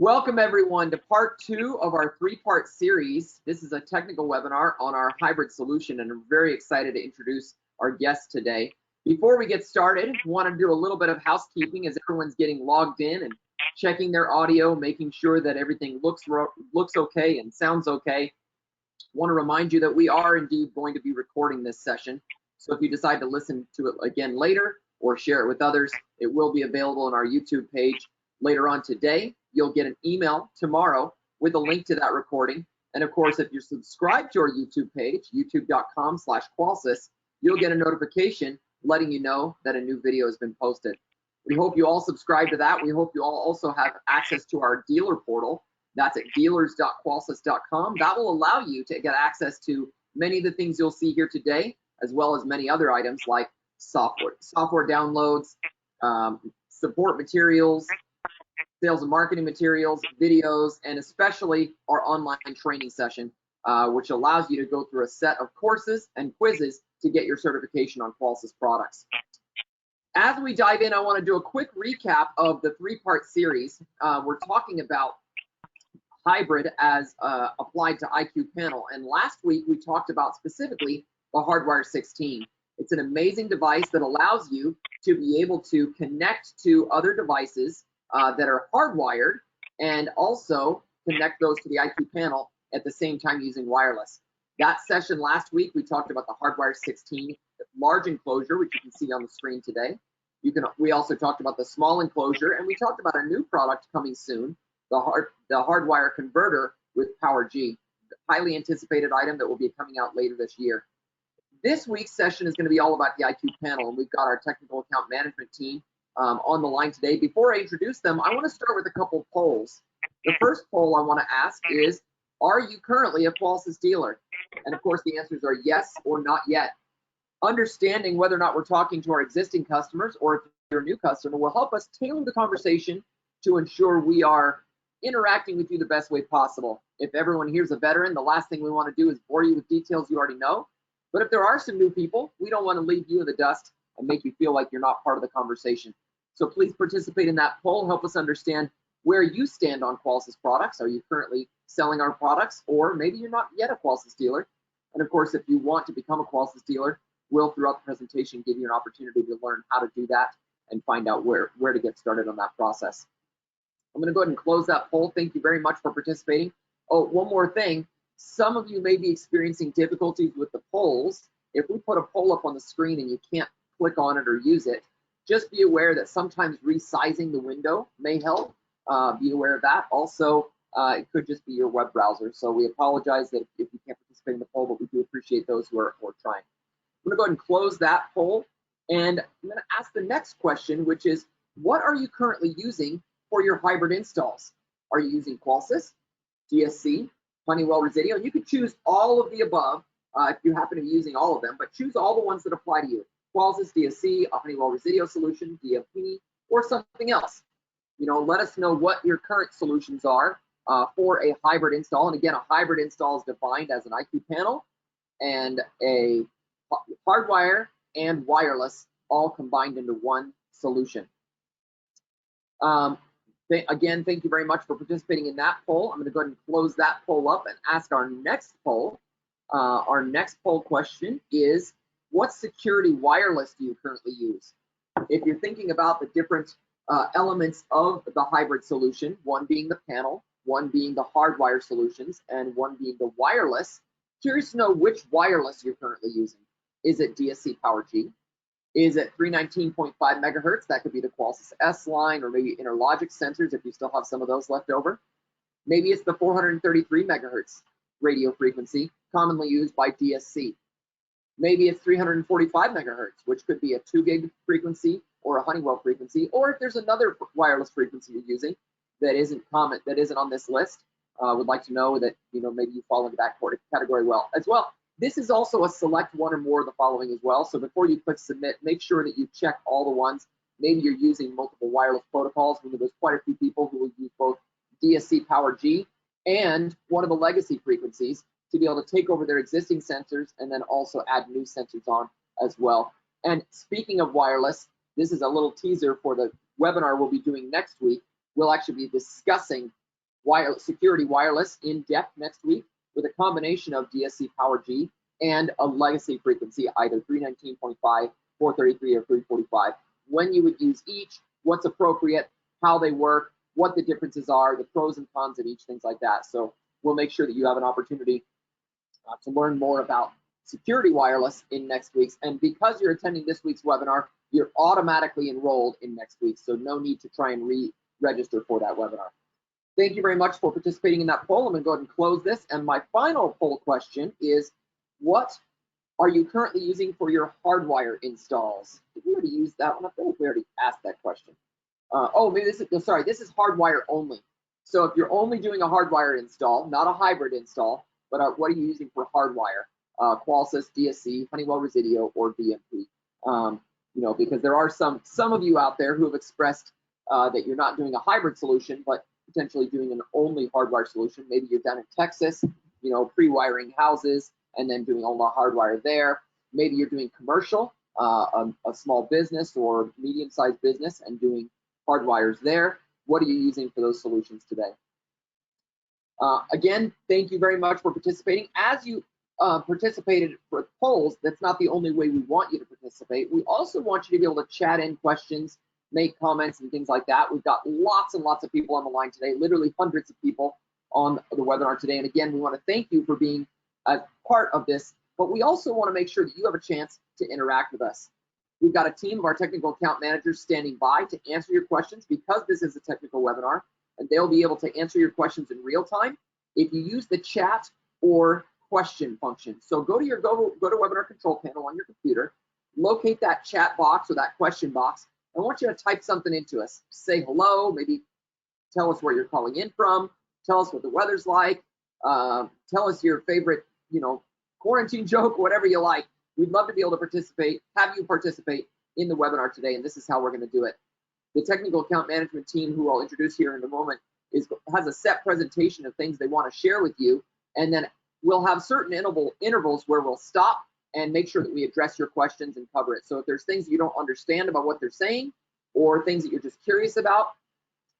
Welcome everyone to part 2 of our 3-part series. This is a technical webinar on our hybrid solution, and I'm very excited to introduce our guest today. Before we get started, I want to do a little bit of housekeeping as everyone's getting logged in and checking their audio, making sure that everything looks okay and sounds okay. I want to remind you that we are indeed going to be recording this session. So if you decide to listen to it again later or share it with others, it will be available on our YouTube page later on today. You'll get an email tomorrow with a link to that recording. And of course, if you're subscribed to our YouTube page, youtube.com/Qualsys, you'll get a notification letting you know that a new video has been posted. We hope you all subscribe to that. We hope you all also have access to our dealer portal. That's at dealers.qualsys.com. That will allow you to get access to many of the things you'll see here today, as well as many other items like software downloads, support materials, sales and marketing materials, videos, and especially our online training session, which allows you to go through a set of courses and quizzes to get your certification on Qualsys products. As we dive in, I want to do a quick recap of the 3-part series. We're talking about hybrid as applied to IQ panel, and last week we talked about specifically the Hardwire 16. It's an amazing device that allows you to be able to connect to other devices that are hardwired and also connect those to the IQ panel at the same time using wireless. That session last week, we talked about the Hardwire 16 large enclosure, which you can see on the screen today. We also talked about the small enclosure, and we talked about a new product coming soon, the Hardwire converter with PowerG, highly anticipated item that will be coming out later this year. This week's session is going to be all about the IQ panel, and we've got our technical account management team on the line today. Before I introduce them, I want to start with a couple polls. The first poll I want to ask is, are you currently a Qualsys dealer? And of course the answers are yes or not yet. Understanding whether or not we're talking to our existing customers or if you're a new customer will help us tailor the conversation to ensure we are interacting with you the best way possible. If everyone here's a veteran, the last thing we want to do is bore you with details you already know. But if there are some new people, we don't want to leave you in the dust and make you feel like you're not part of the conversation. So please participate in that poll. Help us understand where you stand on Qualsys products. Are you currently selling our products, or maybe you're not yet a Qualsys dealer? And of course, if you want to become a Qualsys dealer, we'll throughout the presentation give you an opportunity to learn how to do that and find out where to get started on that process. I'm going to go ahead and close that poll. Thank you very much for participating. Oh, one more thing. Some of you may be experiencing difficulties with the polls. If we put a poll up on the screen and you can't click on it or use it, just be aware that sometimes resizing the window may help. Be aware of that. Also, it could just be your web browser. So we apologize that if you can't participate in the poll, but we do appreciate those who are trying. I'm going to go ahead and close that poll. And I'm going to ask the next question, which is, what are you currently using for your hybrid installs? Are you using Qualsys, DSC, Honeywell Resideo? And you could choose all of the above if you happen to be using all of them, but choose all the ones that apply to you. Qualsys, DSC, a Honeywell Resideo solution, DFP, or something else. You know, let us know what your current solutions are for a hybrid install. And again, a hybrid install is defined as an IQ panel and a hardwire and wireless all combined into one solution. Again, thank you very much for participating in that poll. I'm going to go ahead and close that poll up and ask our next poll. Our next poll question is, what security wireless do you currently use? If you're thinking about the different elements of the hybrid solution, one being the panel, one being the hardwire solutions, and one being the wireless, curious to know which wireless you're currently using. Is it DSC PowerG? Is it 319.5 megahertz? That could be the Qualsys S line, or maybe Interlogic sensors if you still have some of those left over. Maybe it's the 433 megahertz radio frequency, commonly used by DSC. Maybe it's 345 megahertz, which could be a 2 gig frequency or a Honeywell frequency, or if there's another wireless frequency you're using that isn't common, that isn't on this list, would like to know that, you know, maybe you fall into that category as well. This is also a select one or more of the following as well. So before you click submit, make sure that you check all the ones. Maybe you're using multiple wireless protocols. There's quite a few people who will use both DSC PowerG and one of the legacy frequencies to be able to take over their existing sensors and then also add new sensors on as well. And speaking of wireless, this is a little teaser for the webinar we'll be doing next week. We'll actually be discussing security wireless in depth next week with a combination of DSC PowerG and a legacy frequency, either 319.5, 433, or 345. When you would use each, what's appropriate, how they work, what the differences are, the pros and cons of each, things like that. So we'll make sure that you have an opportunity to learn more about security wireless in next week's. And because you're attending this week's webinar, you're automatically enrolled in next week. So no need to try and re-register for that webinar. Thank you very much for participating in that poll. I'm going to go ahead and close this. And my final poll question is, what are you currently using for your hardwire installs? Did we already use that one? I feel like we already asked that question. Oh, maybe this is, sorry, this is hardwire only. So if you're only doing a hardwire install, not a hybrid install, but what are you using for hardwire? Qualsys, DSC, Honeywell Residio, or DMP? You know, because there are some of you out there who have expressed that you're not doing a hybrid solution, but potentially doing an only hardwire solution. Maybe you're down in Texas, you know, pre-wiring houses and then doing all the hardwire there. Maybe you're doing commercial, a small business or medium-sized business and doing hardwires there. What are you using for those solutions today? Again, thank you very much for participating. As you participated for polls, that's not the only way we want you to participate. We also want you to be able to chat in questions, make comments and things like that. We've got lots and lots of people on the line today, literally hundreds of people on the webinar today. And again, we want to thank you for being a part of this, but we also want to make sure that you have a chance to interact with us. We've got a team of our technical account managers standing by to answer your questions because this is a technical webinar, and they'll be able to answer your questions in real time if you use the chat or question function. So go to your GoToWebinar control panel on your computer, locate that chat box or that question box. I want you to type something into us. Say hello, maybe tell us where you're calling in from, tell us what the weather's like, tell us your favorite, you know, quarantine joke, whatever you like. We'd love to be able to participate, have you participate in the webinar today, and this is how we're going to do it. The technical account management team, who I'll introduce here in a moment, has a set presentation of things they want to share with you, and then we'll have certain intervals where we'll stop and make sure that we address your questions and cover it. So if there's things you don't understand about what they're saying or things that you're just curious about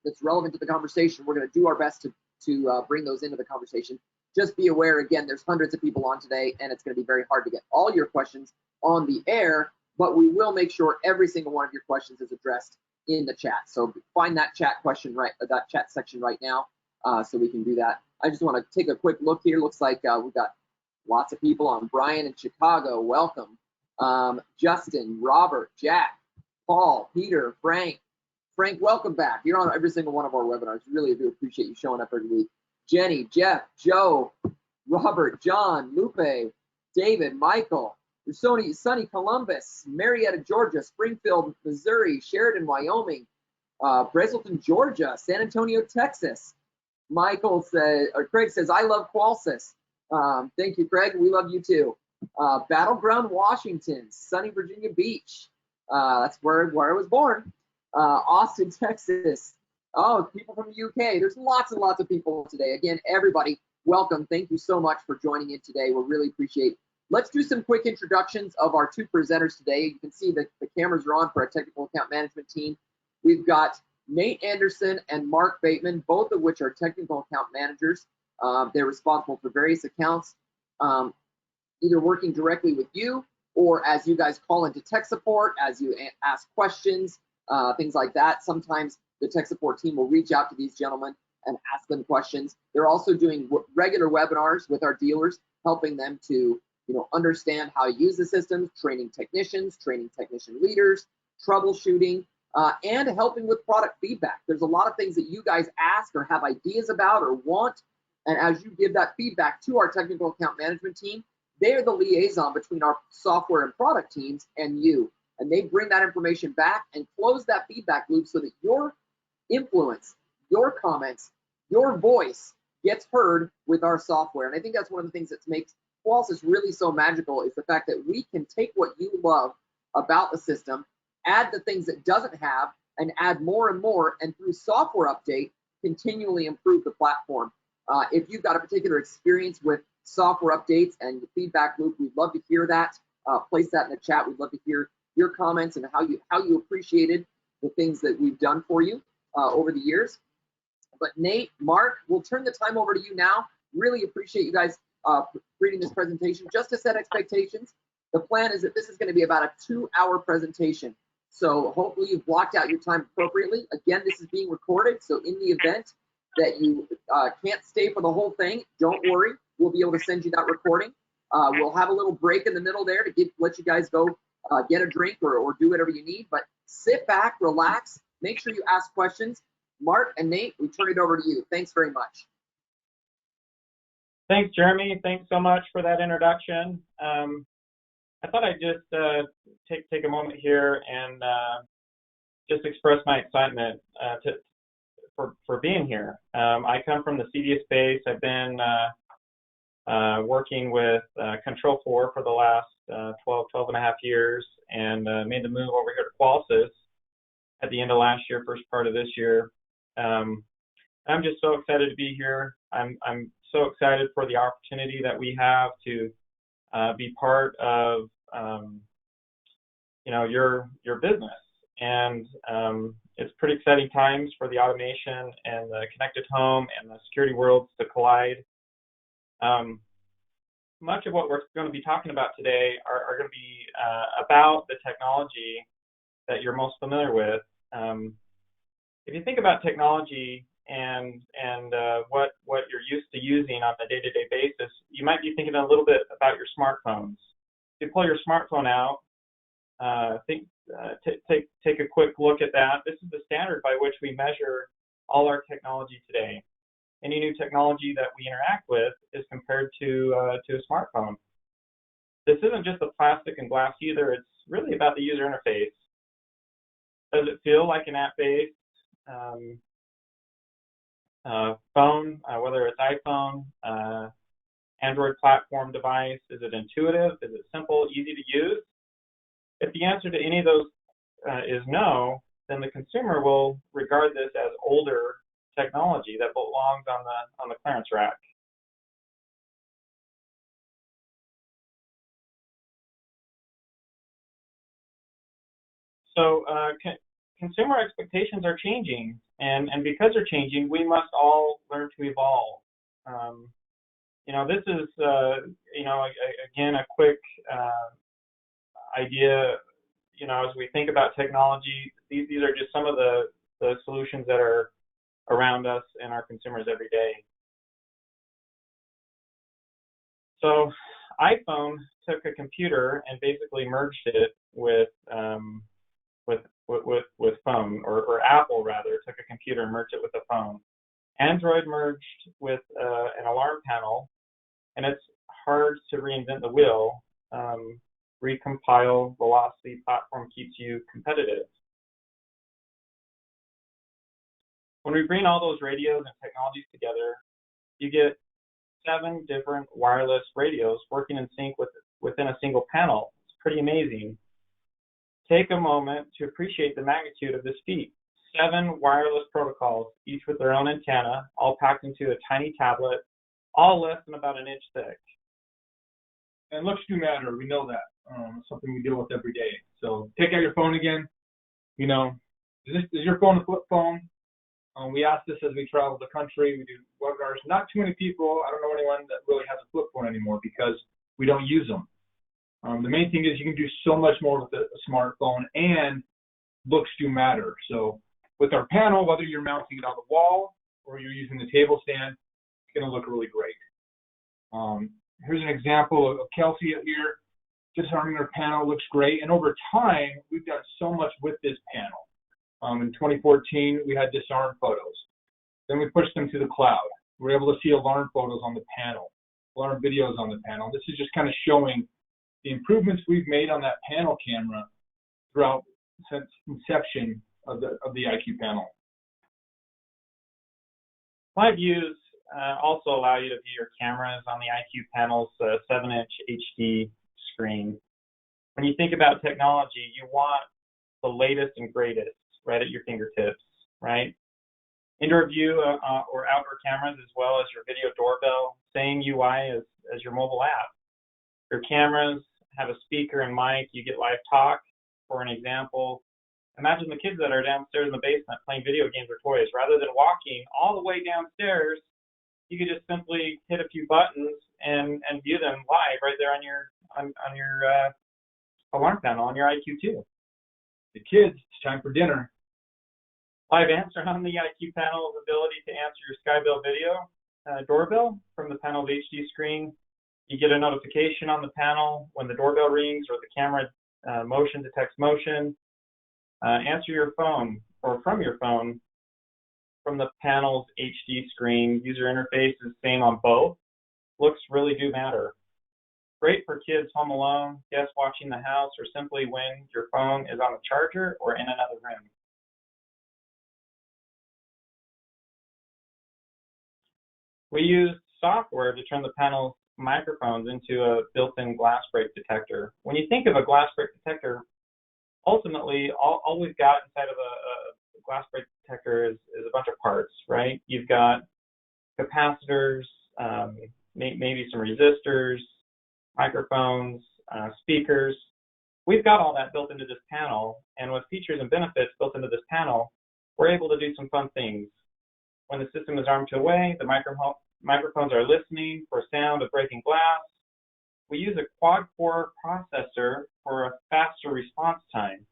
that's relevant to the conversation, we're going to do our best to bring those into the conversation. Just be aware, again, there's hundreds of people on today, and it's going to be very hard to get all your questions on the air, but we will make sure every single one of your questions is addressed in the chat. So find that chat section right now so we can do that. I just want to take a quick look here. Looks like we've got lots of people on. Brian in Chicago, welcome. Justin, Robert, Jack, Paul, Peter, Frank. Frank, welcome back. You're on every single one of our webinars. Really do appreciate you showing up every week. Jenny, Jeff, Joe, Robert, John, Lupe, David, Michael, Sunny, Columbus, Marietta, Georgia, Springfield, Missouri, Sheridan, Wyoming, Brazelton, Georgia, San Antonio, Texas. Craig says, I love Qualsys. Thank you, Craig. We love you too. Battleground, Washington, sunny Virginia Beach. That's where I was born. Austin, Texas. Oh, people from the UK. There's lots and lots of people today. Again, everybody, welcome. Thank you so much for joining in today. We really appreciate it. Let's do some quick introductions of our two presenters today. You can see that the cameras are on for our technical account management team. We've got Nate Anderson and Mark Bateman, both of which are technical account managers. They're responsible for various accounts, either working directly with you or as you guys call into tech support, as you ask questions, things like that. Sometimes the tech support team will reach out to these gentlemen and ask them questions. They're also doing regular webinars with our dealers, helping them to understand how to use the systems, training technicians, training technician leaders, troubleshooting, and helping with product feedback. There's a lot of things that you guys ask or have ideas about or want, and as you give that feedback to our technical account management team, they're the liaison between our software and product teams and you, and they bring that information back and close that feedback loop so that your influence, your comments, your voice gets heard with our software. And I think that's one of the things that makes Qualsys really so magical, is the fact that we can take what you love about the system, add the things it doesn't have, and add more and more, and through software update, continually improve the platform. If you've got a particular experience with software updates and the feedback loop, we'd love to hear that. Place that in the chat. We'd love to hear your comments and how you appreciated the things that we've done for you over the years. But Nate, Mark, we'll turn the time over to you now. Really appreciate you guys reading this presentation. Just to set expectations, the plan is that this is going to be about a 2-hour presentation. So hopefully you've blocked out your time appropriately. Again, this is being recorded, so in the event that you can't stay for the whole thing, don't worry. We'll be able to send you that recording. We'll have a little break in the middle there to let you guys go get a drink or do whatever you need. But sit back, relax, make sure you ask questions. Mark and Nate, we turn it over to you. Thanks very much. Thanks, Jeremy. Thanks so much for that introduction. I thought I'd just take a moment here and just express my excitement for being here. I come from the CDA space. I've been working with Control4 for the last 12 and a half years, and made the move over here to Qualys at the end of last year, first part of this year. I'm just so excited to be here. I'm so excited for the opportunity that we have to be part of your business, and it's pretty exciting times for the automation and the connected home and the security worlds to collide. Much of what we're going to be talking about today are going to be about the technology that you're most familiar with. If you think about technology and what you're used to using on a day-to-day basis, you might be thinking a little bit about your smartphones. If you pull your smartphone out, take a quick look at that. This is the standard by which we measure all our technology today. Any new technology that we interact with is compared to a smartphone. This isn't just the plastic and glass either. It's really about the user interface. Does it feel like an app-based phone, whether it's iPhone, Android platform device? Is it intuitive? Is it simple, easy to use? If the answer to any of those is no, then the consumer will regard this as older technology that belongs on the clearance rack. So consumer expectations are changing, and because they're changing, we must all learn to evolve. This is again a quick idea. As we think about technology, these are just some of the solutions that are around us and our consumers every day. So iPhone took a computer and basically merged it with phone, or Apple rather took a computer and merged it with a phone. Android merged with an alarm panel, and it's hard to reinvent the wheel. Recompile velocity platform keeps you competitive. When we bring all those radios and technologies together, you get 7 different wireless radios working in sync within a single panel. It's pretty amazing. Take a moment to appreciate the magnitude of this feat. 7 wireless protocols, each with their own antenna, all packed into a tiny tablet, all less than about an inch thick. And looks do matter. We know that. Something we deal with every day. So take out your phone again. Is your phone a flip phone? We ask this as we travel the country. We do webinars. Not too many people. I don't know anyone that really has a flip phone anymore because we don't use them. The main thing is you can do so much more with a smartphone, and looks do matter. So with our panel, whether you're mounting it on the wall or you're using the table stand, it's going to look really great. Here's an example of Kelsey here. Disarming our panel looks great, and over time, we've done so much with this panel. In 2014, we had disarm photos. Then we pushed them to the cloud. We're able to see alarm photos on the panel, alarm videos on the panel. This is just kind of showing the improvements we've made on that panel camera throughout since inception of the IQ panel. Live views also allow you to view your cameras on the IQ panel's 7-inch HD screen. When you think about technology, you want the latest and greatest right at your fingertips, right? Indoor view or outdoor cameras, as well as your video doorbell, same UI as your mobile app. Your cameras have a speaker and mic. You get live talk, for an example, imagine the kids that are downstairs in the basement playing video games or toys. Rather than walking all the way downstairs, you could just simply hit a few buttons and view them live right there on your alarm panel on your IQ2. The kids, it's time for dinner. Live answer on the IQ panel's ability to answer your SkyBell video doorbell from the panel's HD screen. You get a notification on the panel when the doorbell rings or the camera motion detects motion. Answer your phone or from your phone from the panel's HD screen. User interface is the same on both. Looks really do matter. Great for kids home alone, guests watching the house, or simply when your phone is on the charger or in another room. We use software to turn the panel's microphones into a built-in glass break detector. When you think of a glass break detector, ultimately, all we've got inside of a glass break detector is a bunch of parts, right? You've got capacitors, maybe some resistors, microphones, speakers. We've got all that built into this panel, and with features and benefits built into this panel, we're able to do some fun things. When the system is armed to away, the microphones are listening for sound of breaking glass. We use a quad-core processor for a faster response time.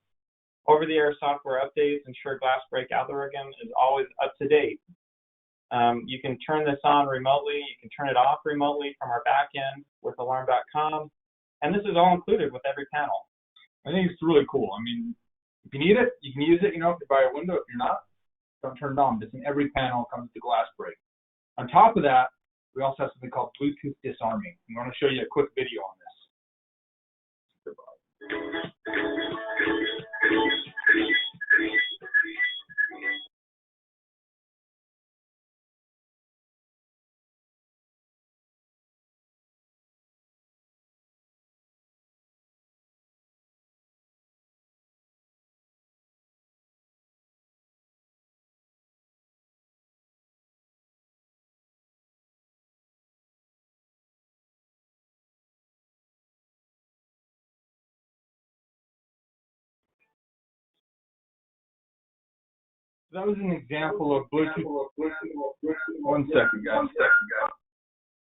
Over-the-air software updates ensure glass break algorithm is always up to date. You can turn this on remotely. You can turn it off remotely from our back end with alarm.com. And this is all included with every panel. I think it's really cool. I mean, if you need it, you can use it, you know, by a window. If you're not, don't turn it on. It's in every panel comes with the glass break. On top of that, we also have something called Bluetooth disarming. I'm going to show you a quick video on this. That was an example of Bluetooth. One second, guys.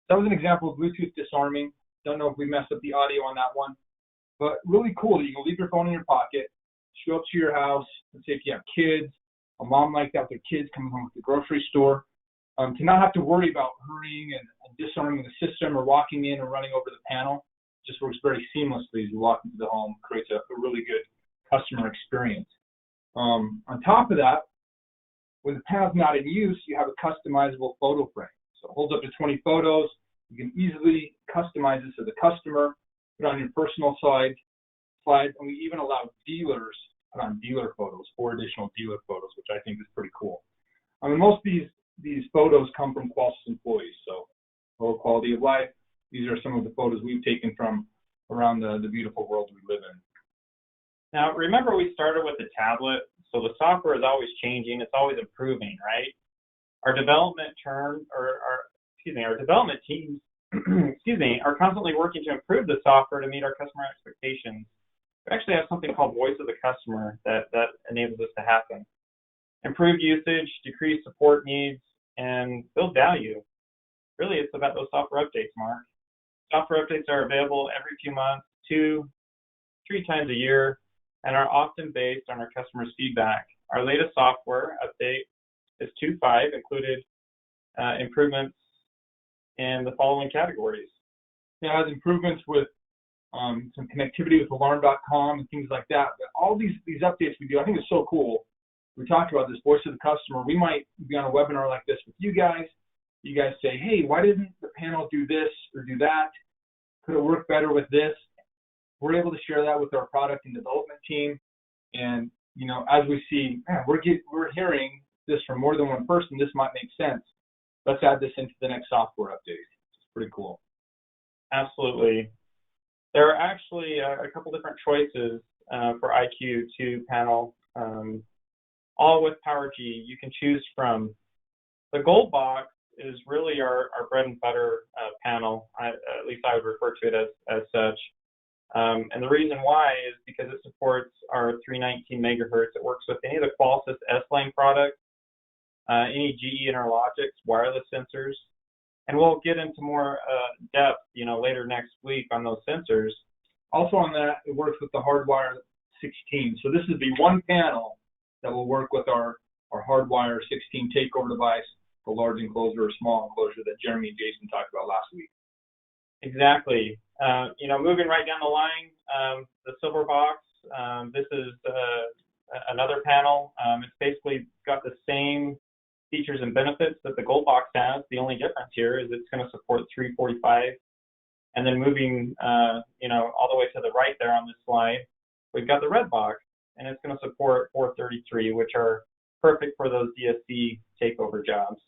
That was an example of Bluetooth disarming. Don't know if we messed up the audio on that one, but really cool that you can leave your phone in your pocket, show up to your house. Let's say if you have kids, a mom like that with their kids coming home from the grocery store, to not have to worry about hurrying and disarming the system or walking in or running over the panel. It just works very seamlessly as you walk into the home, creates a really good customer experience. On top of that, when the panel's not in use, you have a customizable photo frame. So it holds up to 20 photos. You can easily customize this to the customer, put on your personal slide, and we even allow dealers to put on dealer photos, 4 additional dealer photos, which I think is pretty cool. I mean, most of these photos come from Qualys employees, so low quality of life. These are some of the photos we've taken from around the beautiful world we live in. Now, remember we started with the tablet, so the software is always changing, it's always improving, right? Our development our development teams, are constantly working to improve the software to meet our customer expectations. We actually have something called Voice of the Customer that enables this to happen. Improve usage, decrease support needs, and build value. Really, it's about those software updates, Mark. Software updates are available every few months, 2-3 times a year, and are often based on our customers' feedback. Our latest software update is 2.5, included improvements in the following categories. It has improvements with some connectivity with alarm.com and things like that. But all these updates we do, I think it's so cool. We talked about this Voice of the Customer. We might be on a webinar like this with you guys. You guys say, hey, why didn't the panel do this or do that? Could it work better with this? We're able to share that with our product and development team. And, you know, as we see, man, we're hearing this from more than one person. This might make sense. Let's add this into the next software update. It's pretty cool. Absolutely. There are actually a couple different choices for IQ2 panel, all with PowerG. You can choose from. The gold box is really our bread and butter panel. At least I would refer to it as such. And the reason why is because it supports our 319 megahertz. It works with any of the Qualys S-Line products, any GE Interlogics wireless sensors. And we'll get into more depth, later next week on those sensors. Also on that, it works with the Hardwire 16. So this is the one panel that will work with our Hardwire 16 takeover device, the large enclosure or small enclosure that Jeremy and Jason talked about last week. Exactly. Moving right down the line, the silver box, this is another panel. It's basically got the same features and benefits that the gold box has. The only difference here is it's going to support 345. And then moving, all the way to the right there on this slide, we've got the red box, and it's going to support 433, which are perfect for those DSC takeover jobs.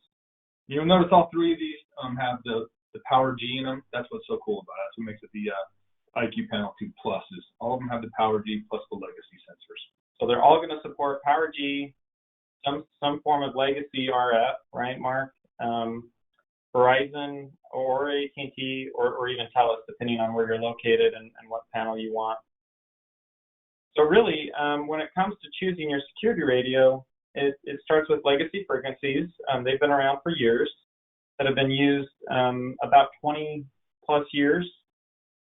You'll notice all three of these have the PowerG in them. That's what's so cool about it. That's what makes it the IQ Panel 2 Plus. Is all of them have the PowerG plus the legacy sensors. So they're all going to support PowerG, some form of legacy RF, right, Mark? Verizon or AT&T or even TELUS, depending on where you're located and what panel you want. So really, when it comes to choosing your security radio, it starts with legacy frequencies. They've been around for years, that have been used about 20 plus years,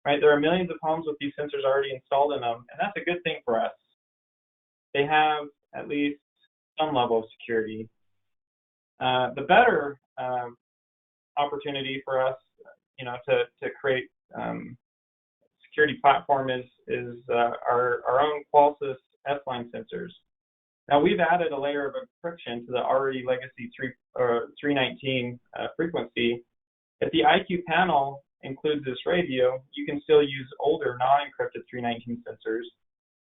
right? There are millions of homes with these sensors already installed in them, and that's a good thing for us. They have at least some level of security. The better opportunity for us, to create security platform is our own Qualys S-Line sensors. Now we've added a layer of encryption to the already legacy 319 frequency. If the IQ panel includes this radio, you can still use older non-encrypted 319 sensors.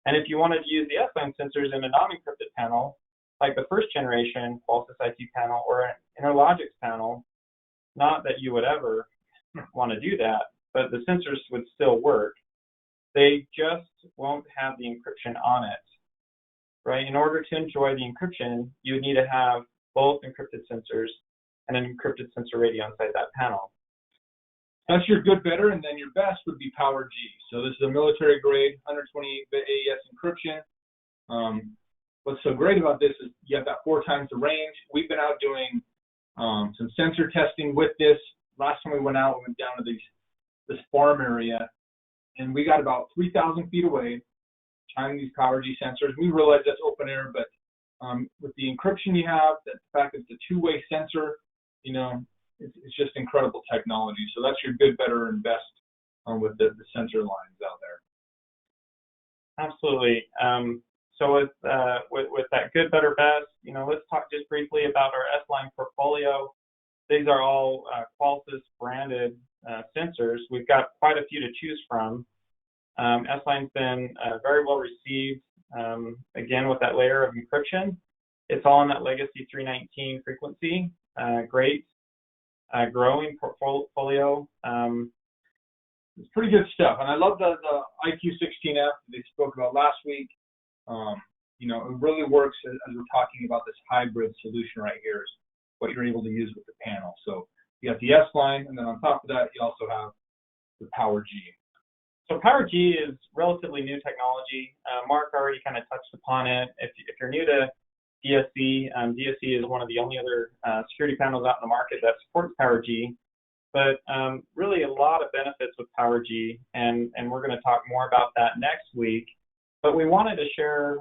And if you wanted to use the S-Line sensors in a non-encrypted panel, like the first generation Qualys IQ panel or an Interlogics panel, not that you would ever want to do that, but the sensors would still work. They just won't have the encryption on it, right? In order to enjoy the encryption, you would need to have both encrypted sensors and an encrypted sensor radio inside that panel. That's your good, better, and then your best would be PowerG. So this is a military-grade 128-bit AES encryption. What's so great about this is you have that 4 times the range. We've been out doing some sensor testing with this. Last time we went out, we went down to this farm area, and we got about 3,000 feet away, shining these PowerG sensors. We realize that's open air, but with the encryption you have, the fact that it's a 2-way sensor, it's just incredible technology. So that's your good, better, and best with the sensor lines out there. Absolutely. So with that good, better, best, let's talk just briefly about our S-Line portfolio. These are all Qualys branded sensors. We've got quite a few to choose from. S-Line's been very well received. Again, with that layer of encryption, it's all in that legacy 319 frequency. Great, growing portfolio. It's pretty good stuff, and I love the IQ16F they spoke about last week. It really works as we're talking about this hybrid solution right here is what you're able to use with the panel. So you got the S-Line, and then on top of that, you also have the PowerG. So PowerG is relatively new technology. Mark already kind of touched upon it. If you're new to DSC, DSC is one of the only other security panels out in the market that supports PowerG. But really a lot of benefits with PowerG, and we're going to talk more about that next week. But we wanted to share,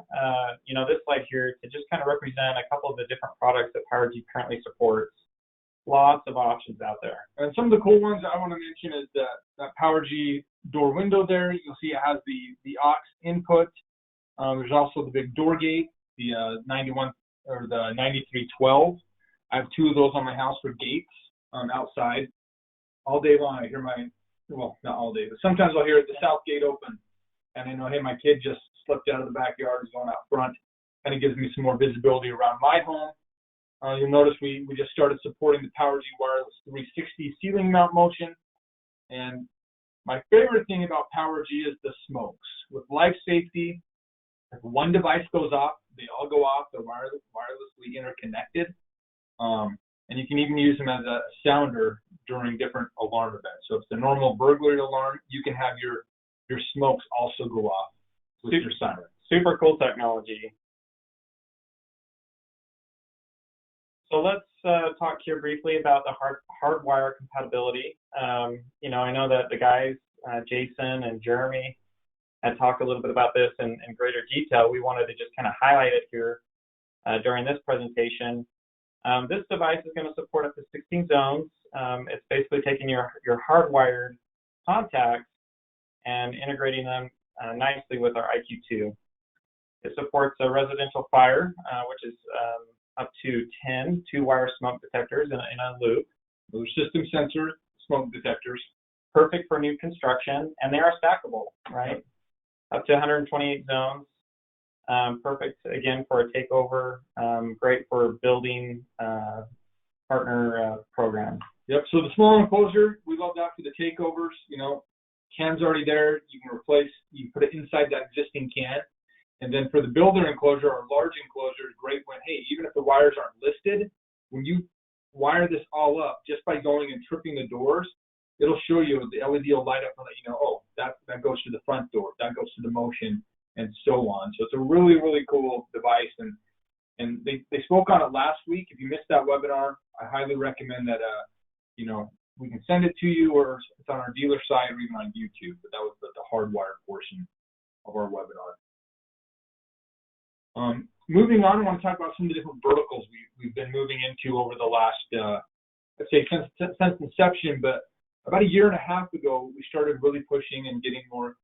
this slide here to just kind of represent a couple of the different products that PowerG currently supports. Lots of options out there. And some of the cool ones I want to mention is that PowerG door window there. You'll see it has the aux input. There's also the big door gate, the 91 or the 9312. I have 2 of those on my house for gates outside. All day long I hear not all day, but sometimes I'll hear the south gate open. And I know, hey, my kid just slipped out of the backyard, is going out front. Kind of gives me some more visibility around my home. You'll notice we just started supporting the PowerG wireless 360 ceiling mount motion. And my favorite thing about PowerG is the smokes. With life safety, if one device goes off, they all go off. They're wirelessly interconnected. And you can even use them as a sounder during different alarm events. So if it's a normal burglary alarm, you can have your your smokes also go off with your siren. Super cool technology. So let's talk here briefly about the hardwire compatibility. You know, I know that the guys, Jason and Jeremy, had talked a little bit about this in greater detail. We wanted to just kind of highlight it here during this presentation. This device is going to support up to 16 zones. It's basically taking your hardwired contacts and integrating them nicely with our IQ2. It supports a residential fire, which is up to 10 two-wire smoke detectors in a loop. Those system sensor smoke detectors. Perfect for new construction, and they are stackable, right? Up to 128 zones. Perfect, again, for a takeover. Great for building partner programs. Yep, so the small enclosure, we love that for the takeovers. You know, can's already there. You can replace, you put it inside that existing can. And then for the builder enclosure or large enclosure, great when, hey, even if the wires aren't listed, when you wire this all up, just by going and tripping the doors, it'll show you, the LED will light up and let you know, oh, that goes to the front door, that goes to the motion, and so on. So it's a really, really cool device. And they spoke on it last week. If you missed that webinar, I highly recommend that, you know, we can send it to you, or it's on our dealer site or even on YouTube. But that was the hardwired portion of our webinar. Moving on, I want to talk about some of the different verticals we've been moving into over the last, let's say since inception, but about a year and a half ago, we started really pushing and getting more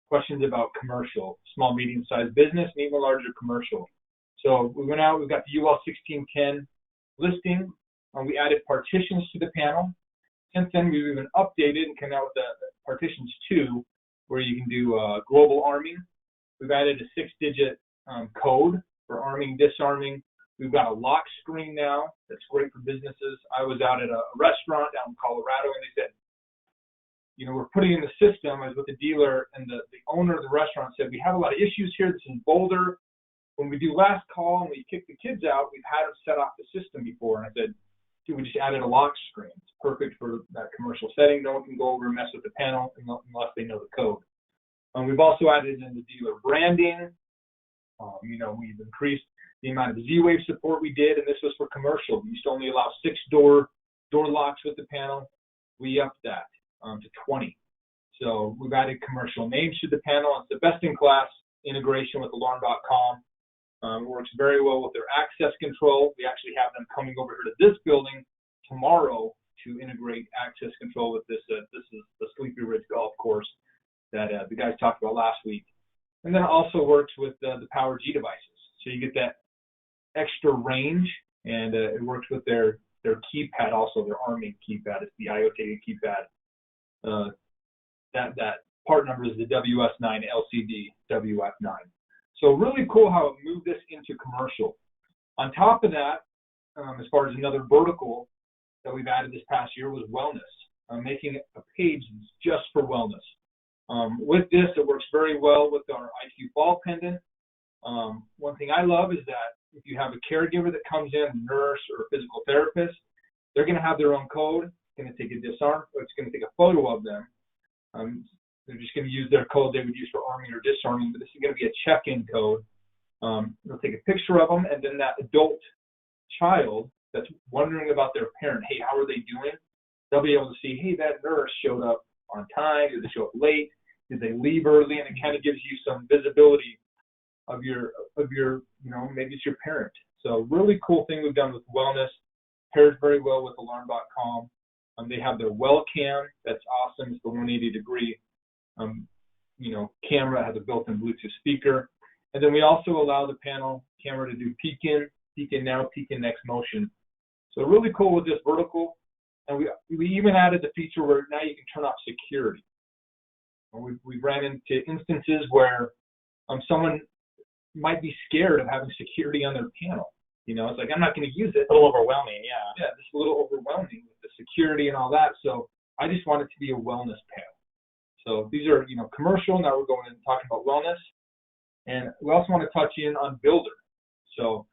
questions about commercial, small, medium-sized business, and even larger commercial. So we went out, we've got the UL 1610 listing, and we added partitions to the panel. Since then, we've even updated and come out with the partitions 2, where you can do global arming. We've added a 6-digit code for arming, disarming. We've got a lock screen now that's great for businesses. I was out at a restaurant down in Colorado, and they said, you know, we're putting in the system. I was with the dealer, and the owner of the restaurant said, we have a lot of issues here. This is Boulder. When we do last call and we kick the kids out, we've had them set off the system before. And I said, dude, we just added a lock screen. It's perfect for that commercial setting. No one can go over and mess with the panel unless they know the code. We've also added in the dealer branding. You know, we've increased the amount of Z-Wave support we did, and this was for commercial. We used to only allow 6 door locks with the panel. We upped that to 20. So we've added commercial names to the panel. It's the best-in-class integration with alarm.com. It works very well with their access control. We actually have them coming over here to this building tomorrow to integrate access control with this. This is the Sleepy Ridge Golf Course that the guys talked about last week. And then it also works with the PowerG devices. So you get that extra range, and it works with their keypad also, their arming keypad. It's the IoT keypad. That part number is the WS9 LCD WF9. So really cool how it moved this into commercial. On top of that, as far as another vertical that we've added this past year was wellness, making a page just for wellness. With this, it works very well with our IQ ball pendant. One thing I love is that if you have a caregiver that comes in, a nurse or a physical therapist, they're going to have their own code. It's going to take a disarm, or it's going to take a photo of them. They're just going to use their code they would use for arming or disarming, but this is going to be a check-in code. They'll take a picture of them, and then that adult child that's wondering about their parent, hey, how are they doing? They'll be able to see, hey, that nurse showed up on time. Did they show up late? Did they leave early? And it kind of gives you some visibility of your, you know, maybe it's your parent. So really cool thing we've done with wellness. Pairs very well with alarm.com. They have their well cam. That's awesome. It's the 180-degree, you know, camera. It has a built-in Bluetooth speaker. And then we also allow the panel camera to do peek in now, peek in next motion. So really cool with this vertical. And we even added the feature where now you can turn off security. We've ran into instances where someone might be scared of having security on their panel. You know, it's like, I'm not going to use it. A little overwhelming, yeah. Yeah, just a little overwhelming with the security and all that. So I just want it to be a wellness panel. So these are, you know, commercial. Now we're going and talking about wellness. And we also want to touch in on builder. So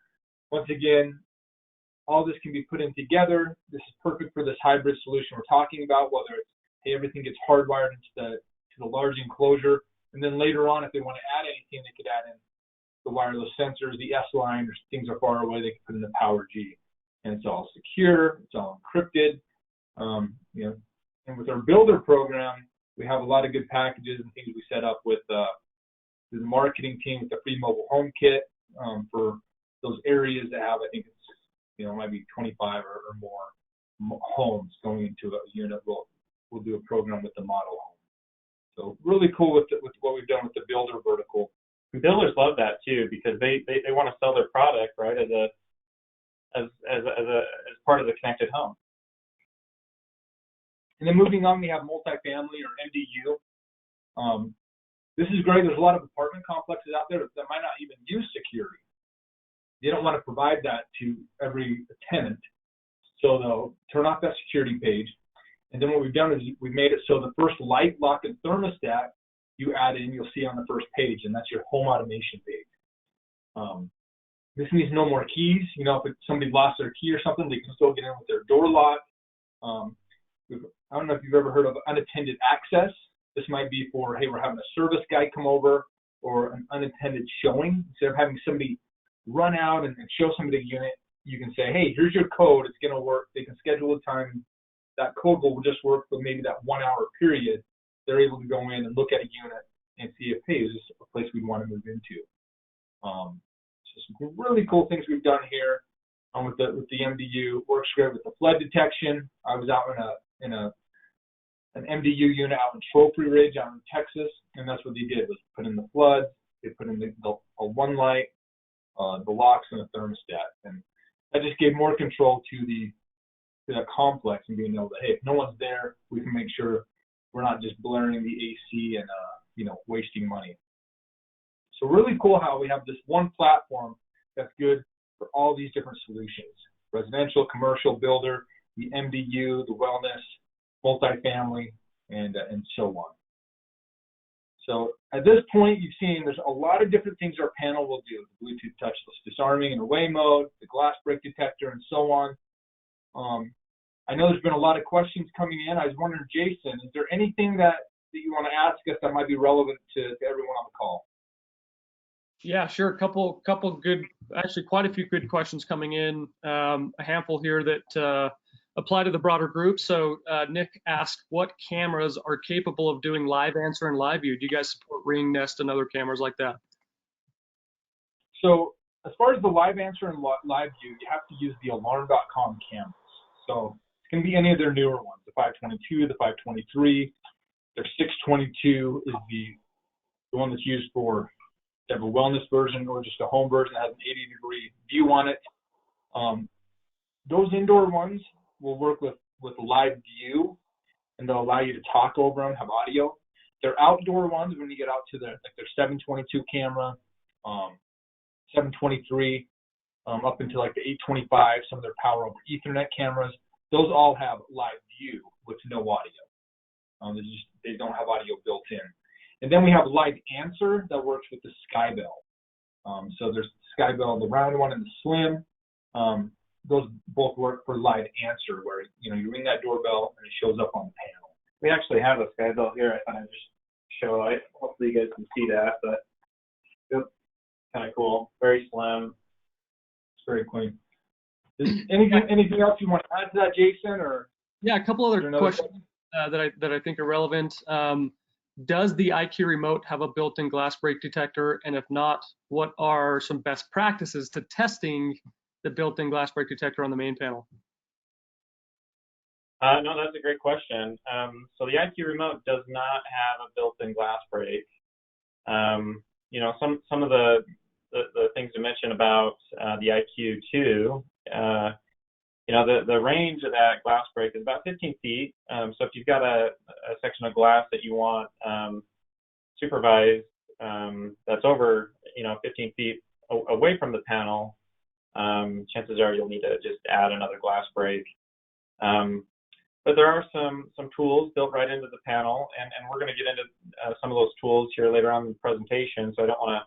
once again, all this can be put in together. This is perfect for this hybrid solution we're talking about, whether it's, hey, everything gets hardwired into the large enclosure. And then later on, if they want to add anything, they could add in the wireless sensors, the S-line, or things are far away, they can put in the PowerG. And it's all secure, it's all encrypted. You know, and with our builder program, we have a lot of good packages and things we set up with the marketing team with the free mobile home kit for those areas that have, I think it's, you know, might be 25 or more homes going into a unit. We'll do a program with the model home. So really cool with what we've done with the builder vertical. And builders love that too, because they want to sell their product, right, as part of the connected home. And then moving on, we have multifamily or MDU. This is great. There's a lot of apartment complexes out there that might not even use security. They don't want to provide that to every tenant. So they'll turn off that security page. And then what we've done is we've made it so the first light, lock, and thermostat you add in, you'll see on the first page, and that's your home automation page. This means no more keys. You know, if somebody lost their key or something, they can still get in with their door lock. I don't know if you've ever heard of unattended access. This might be for, hey, we're having a service guy come over, or an unattended showing. Instead of having somebody run out and show somebody the unit, you can say, hey, here's your code. It's going to work. They can schedule a time. That code will just work for maybe that 1 hour period. They're able to go in and look at a unit and see if, hey, is this a place we'd want to move into? So some really cool things we've done here with the MDU. Works great with the flood detection. I was out in an MDU unit out in Trophy Ridge out in Texas, and that's what they did, was put in the floods. They put in a one light, the locks, and the thermostat, and that just gave more control to that complex and being able to, hey, if no one's there, we can make sure we're not just blaring the AC and you know, wasting money. So really cool how we have this one platform that's good for all these different solutions: residential, commercial, builder, the MDU, the wellness, multifamily, and so on. So at this point, you've seen there's a lot of different things our panel will do: the Bluetooth touchless disarming and away mode, the glass break detector, and so on. I know there's been a lot of questions coming in. I was wondering, Jason, is there anything that you want to ask us that might be relevant to everyone on the call? Yeah, sure. Couple good, actually quite a few good questions coming in. A handful here that apply to the broader group. So Nick asked, what cameras are capable of doing live answer and live view? Do you guys support Ring, Nest, and other cameras like that? So as far as the live answer and live view, you have to use the alarm.com cameras. So it can be any of their newer ones, the 522, the 523. Their 622 is the one that's used for, they have a wellness version or just a home version that has an 80-degree view on it. Those indoor ones will work with live view, and they'll allow you to talk over them, have audio. Their outdoor ones, when you get out to their 722 camera, 723, up into like the 825, some of their power over Ethernet cameras, those all have live view with no audio. They don't have audio built in. And then we have live answer that works with the Skybell. So there's Skybell, the round one, and the slim. Those both work for live answer, where you ring that doorbell and it shows up on the panel. We actually have a Skybell here. I thought I'd just show it. Hopefully you guys can see that, but it's kind of cool. Very slim. It's very clean. Anything else you want to add to that, Jason? Or yeah, a couple other questions that I think are relevant. Does the IQ remote have a built-in glass break detector? And if not, what are some best practices to testing the built-in glass break detector on the main panel? No, that's a great question. So the IQ remote does not have a built-in glass break. Some of the things to mention about the IQ2, the range of that glass break is about 15 feet. So if you've got a section of glass that you want supervised that's over 15 feet away from the panel, chances are you'll need to just add another glass break. But there are some tools built right into the panel, and we're going to get into some of those tools here later on in the presentation, so I don't want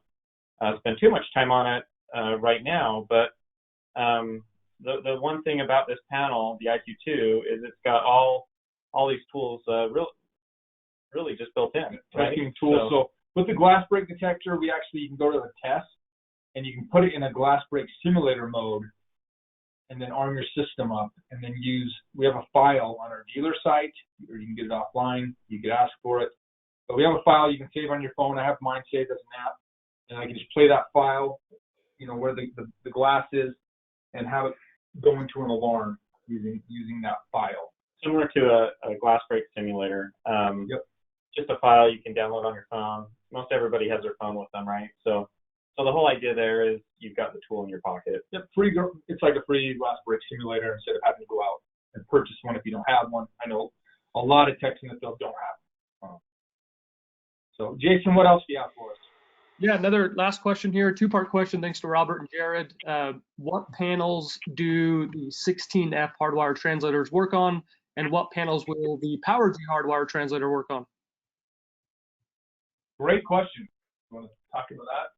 to spend too much time on it right now. But the one thing about this panel, the IQ2, is it's got all these tools really just built in. Right? Testing tool. So with the glass break detector, you can go to the test and you can put it in a glass break simulator mode and then arm your system up and then we have a file on our dealer site, or you can get it offline. You could ask for it. But we have a file you can save on your phone. I have mine saved as an app, and I can just play that file, where the glass is, and have it go into an alarm using that file. Similar to a glass break simulator. Yep. Just a file you can download on your phone. Most everybody has their phone with them, right? So the whole idea there is you've got the tool in your pocket. Yep. It's like a free glass break simulator instead of having to go out and purchase one if you don't have one. I know a lot of techs in the field don't have. So, Jason, what else do you have for us? Yeah, another last question here, two-part question. Thanks to Robert and Jared. What panels do the 16F hardwire translators work on, and what panels will the PowerG hardwire translator work on? Great question. You want to talk about that?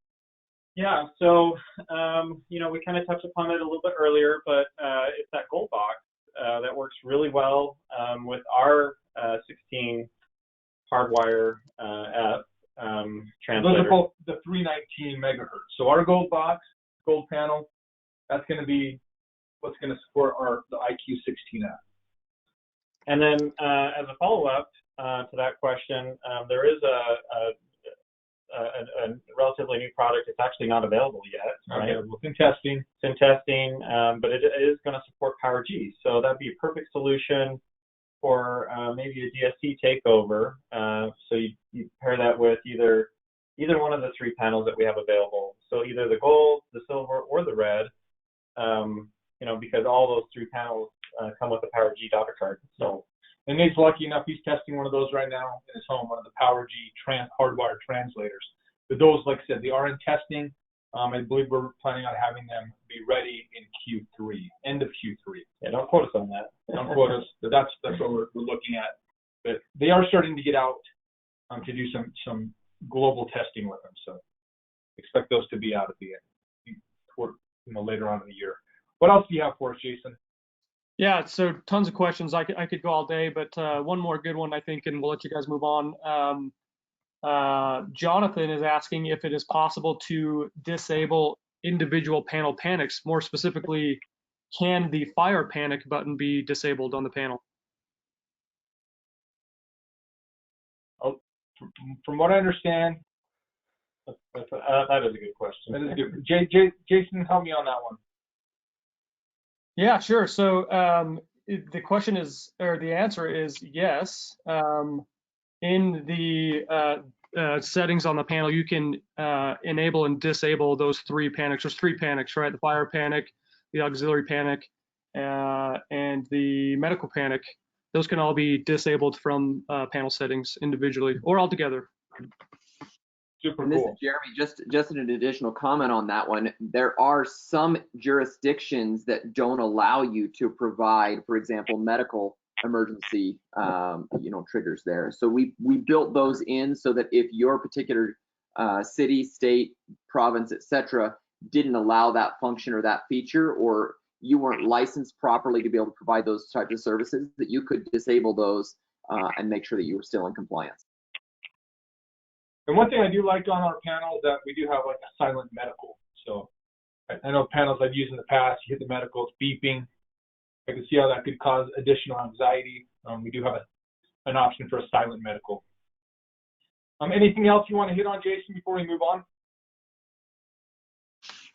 Yeah, so, we kind of touched upon it a little bit earlier, but it's that gold box that works really well with our 16 hardwire F translator. Those are both the 319 megahertz. So our gold box, gold panel, that's going to be what's going to support the IQ16F. And then as a follow-up to that question, there is a relatively new product. It's actually not available yet. Right? It's in testing. It's in testing, but it is going to support PowerG. So that'd be a perfect solution for maybe a DSC takeover. So you pair that with either one of the three panels that we have available. So either the gold, the silver, or the red. Because all those three panels come with a PowerG daughter card. So. And Nate's lucky enough, he's testing one of those right now in his home, one of the PowerG hardwire translators. But those, like I said, they are in testing. I believe we're planning on having them be ready in Q3, end of Q3. Yeah, don't quote us on that. Don't quote us, but that's what we're looking at. But they are starting to get out to do some global testing with them. So expect those to be out at the end, later on in the year. What else do you have for us, Jason? Yeah, so tons of questions. I could go all day, but one more good one, I think, and we'll let you guys move on. Jonathan is asking if it is possible to disable individual panel panics. More specifically, can the fire panic button be disabled on the panel? Oh, from what I understand, that is a good question. That is good. Jason, help me on that one. Yeah, sure. So the question is, or the answer is yes. In the settings on the panel, you can enable and disable those three panics. There's three panics, right? The fire panic, the auxiliary panic, and the medical panic. Those can all be disabled from panel settings individually or all together. Super and this cool. is Jeremy, just an additional comment on that one. There are some jurisdictions that don't allow you to provide, for example, medical emergency, triggers there. So we built those in so that if your particular city, state, province, etc., didn't allow that function or that feature, or you weren't licensed properly to be able to provide those types of services, that you could disable those and make sure that you were still in compliance. And one thing I do like on our panel is that we do have like a silent medical. So I know panels I've used in the past, you hit the medical, it's beeping. I can see how that could cause additional anxiety. We do have an option for a silent medical. Anything else you want to hit on, Jason, before we move on?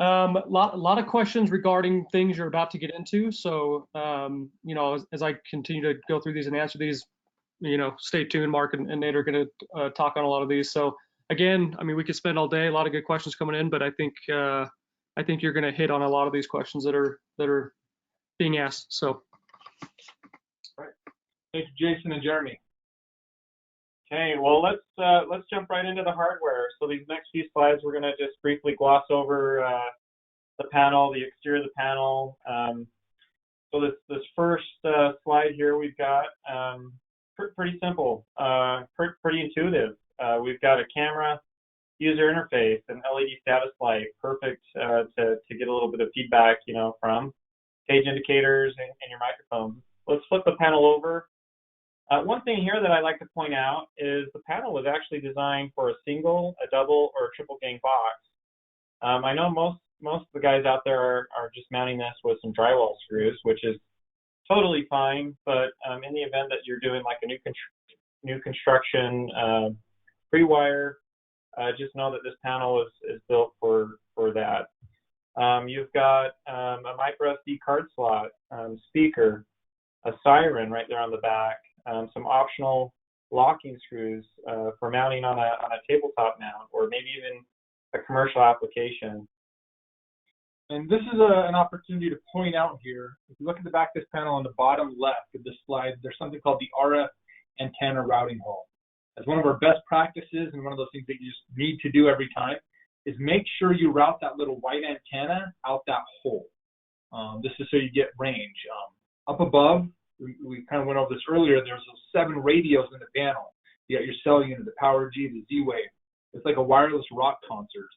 Lot of questions regarding things you're about to get into. So, as I continue to go through these and answer these, stay tuned. Mark and Nate are going to talk on a lot of these. So again, we could spend all day. A lot of good questions coming in, but I think you're going to hit on a lot of these questions that are being asked. So, all right. Thank you, Jason and Jeremy. Okay, well let's jump right into the hardware. So these next few slides, we're going to just briefly gloss over the panel, the exterior of the panel. So this first slide here we've got pretty simple, pretty intuitive. We've got a camera, user interface, an LED status light, perfect to get a little bit of feedback, from page indicators and your microphone. Let's flip the panel over. One thing here that I like to point out is the panel was actually designed for a single, a double, or a triple gang box. I know most of the guys out there are just mounting this with some drywall screws, which is totally fine. But in the event that you're doing like a new construction pre-wire, just know that this panel is built for that. You've got a micro SD card slot, speaker, a siren right there on the back, some optional locking screws for mounting on a tabletop mount, or maybe even a commercial application. And this is an opportunity to point out here, if you look at the back of this panel on the bottom left of this slide, there's something called the RF antenna routing hole. As one of our best practices, and one of those things that you just need to do every time, is make sure you route that little white antenna out that hole. This is so you get range. Up above, we kind of went over this earlier, there's those 7 radios in the panel. You got your cell unit, the PowerG, the Z-Wave. It's like a wireless rock concert.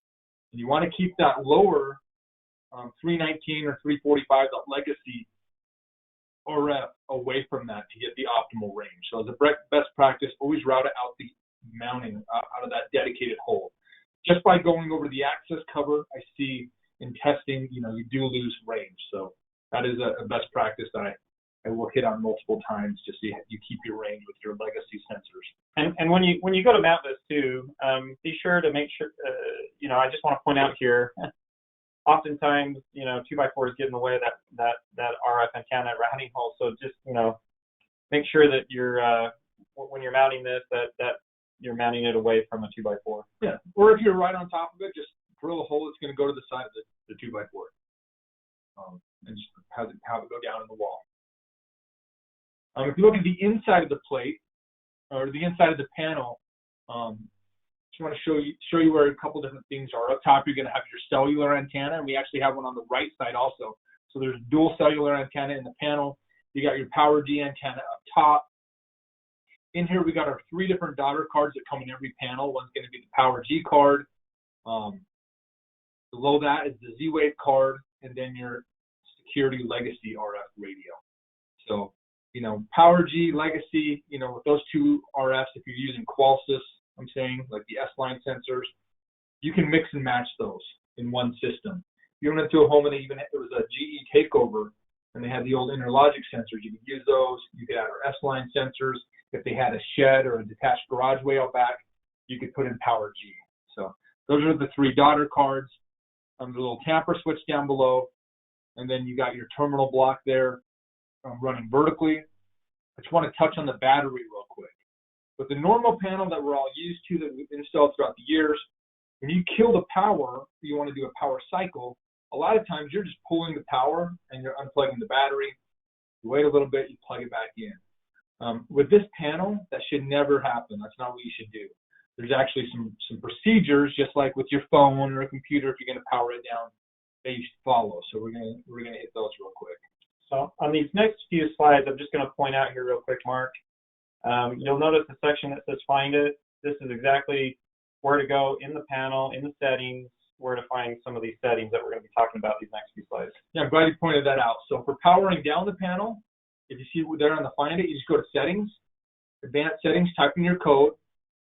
And you want to keep that lower 319 or 345, the legacy RF, away from that to get the optimal range. So as a best practice, always route it out the mounting, out of that dedicated hole. Just by going over the access cover, I see in testing, you do lose range. So that is a best practice that I will hit on multiple times, just so you keep your range with your legacy sensors. And when you go to mount this too, be sure to make sure, I just want to point out here, oftentimes, 2x4 is getting away that RF antenna routing hole. So just, make sure that you're, when you're mounting this, that you're mounting it away from a 2x4. Yeah, or if you're right on top of it, just drill a hole that's going to go to the side of the 2x4. And just have it go down in the wall. If you look at the inside of the plate, or the inside of the panel, just want to show you where a couple different things are. Up top, you're going to have your cellular antenna, and we actually have one on the right side also. So there's dual cellular antenna in the panel. You got your PowerG antenna up top. In here, we got our 3 different daughter cards that come in every panel. One's going to be the PowerG card. Below that is the Z-Wave card, and then your security legacy RF radio. So, PowerG, legacy, with those 2 RFs, if you're using Qualsys, I'm saying, like the S-line sensors, you can mix and match those in one system. If you went into a home and it was a GE takeover, and they had the old Interlogic sensors, you could use those. You could add our S-line sensors. If they had a shed or a detached garage way out back, you could put in PowerG. So those are the 3 daughter cards. The little tamper switch down below, and then you got your terminal block there running vertically. I just want to touch on the battery real quick. With the normal panel that we're all used to, that we've installed throughout the years, when you kill the power, you want to do a power cycle, a lot of times you're just pulling the power and you're unplugging the battery. You wait a little bit, you plug it back in. With this panel, that should never happen. That's not what you should do. There's actually some procedures, just like with your phone or a computer, if you're going to power it down, that you should follow. So we're gonna hit those real quick. So on these next few slides, I'm just going to point out here real quick, Mark. You'll notice the section that says Find It. This is exactly where to go in the panel, in the settings, where to find some of these settings that we're going to be talking about these next few slides. Yeah, I'm glad you pointed that out. So for powering down the panel, if you see there on the Find It, you just go to Settings, Advanced Settings, type in your code,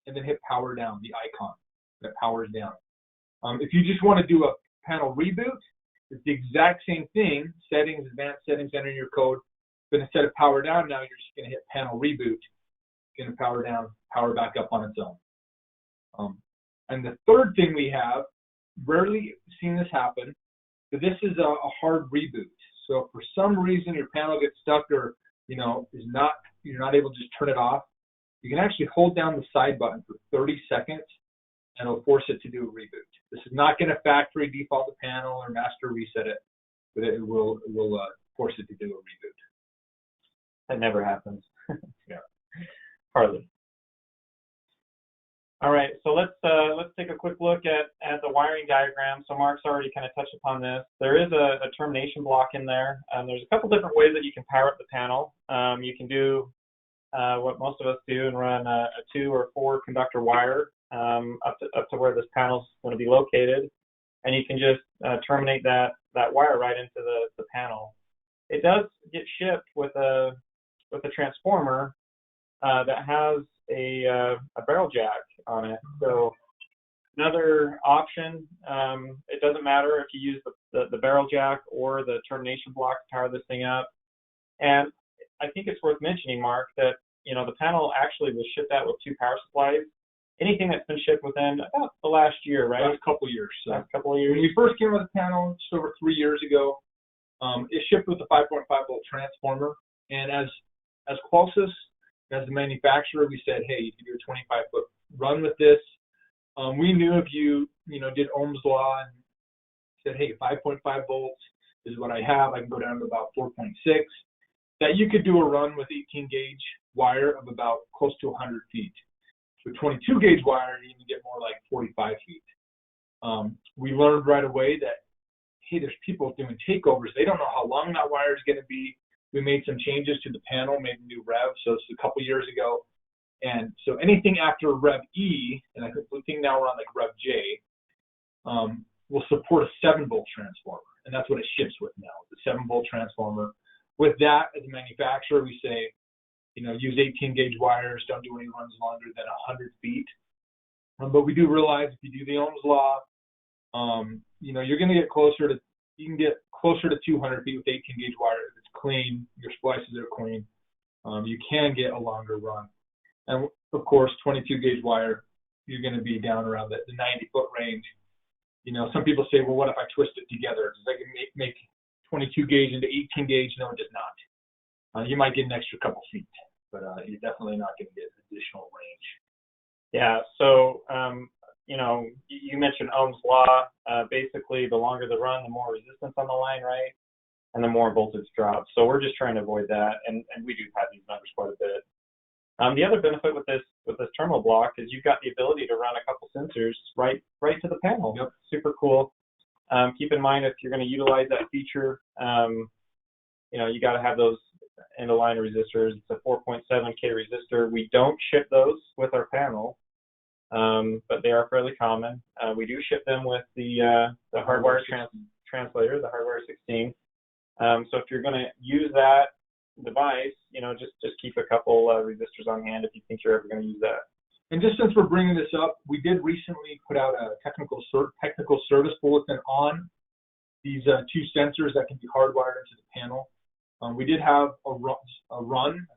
and then hit Power Down, the icon that powers down. If you just want to do a panel reboot, it's the exact same thing. Settings, Advanced Settings, enter your code. But instead of Power Down, now you're just going to hit Panel Reboot. It's going to power down, power back up on its own. And the third thing we have, rarely seen this happen, but this is a hard reboot. So if for some reason your panel gets stuck or you're not able to just turn it off, you can actually hold down the side button for 30 seconds and it'll force it to do a reboot. This is not going to factory default the panel or master reset it, but it will force it to do a reboot. That never happens. Yeah. Hardly. All right, so let's take a quick look at the wiring diagram. So Mark's already kind of touched upon this. There is a termination block in there. There's a couple different ways that you can power up the panel. You can do what most of us do and run a 2 or 4 conductor wire up to where this panel's going to be located, and you can just terminate that wire right into the panel. It does get shipped with a transformer that has a barrel jack on it. So another option, it doesn't matter if you use the barrel jack or the termination block to power this thing up. And I think it's worth mentioning, Mark, that the panel actually was shipped out with 2 power supplies. Anything that's been shipped within about the last year, right? Last couple of years. So last couple of years. When we first came with the panel, just over 3 years ago, it shipped with a 5.5 volt transformer. And as closest as the manufacturer, we said, hey, you can do a 25-foot run with this. We knew if you did Ohm's law and said, hey, 5.5 volts is what I have, I can go down to about 4.6, that you could do a run with 18 gauge wire of about close to 100 feet. With 22 gauge wire, you can get more like 45 feet. We learned right away that, hey, there's people doing takeovers. They don't know how long that wire is going to be. We made some changes to the panel, made a new rev. So it's a couple years ago. And so anything after Rev E, and I think now we're on like Rev J, will support a 7-volt transformer. And that's what it ships with now, the 7-volt transformer. With that, as a manufacturer, we say, use 18 gauge wires, don't do any runs longer than 100 feet. But we do realize if you do the Ohm's law, you're going to get you can get closer to 200 feet with 18 gauge wire. If it's clean, your splices are clean, you can get a longer run. And of course, 22 gauge wire, you're going to be down around the 90-foot range. Some people say, well, what if I twist it together? Does that make 22 gauge into 18 gauge? No, it does not. You might get an extra couple feet, but you're definitely not going to get additional range. Yeah, so, you mentioned Ohm's law. Basically, the longer the run, the more resistance on the line, right? And the more voltage drops. So we're just trying to avoid that, and we do have these numbers quite a bit. The other benefit with this terminal block is you've got the ability to run a couple sensors right to the panel. Yep. Super cool. Keep in mind, if you're going to utilize that feature, you got to have those end-of-line resistors. It's a 4.7K resistor. We don't ship those with our panel, but they are fairly common. We do ship them with the hardwire translator, the hardwire 16. So if you're going to use that device, just keep a couple resistors on hand if you think you're ever going to use that. And just since we're bringing this up, we did recently put out a technical service bulletin on these 2 sensors that can be hardwired into the panel. We did have a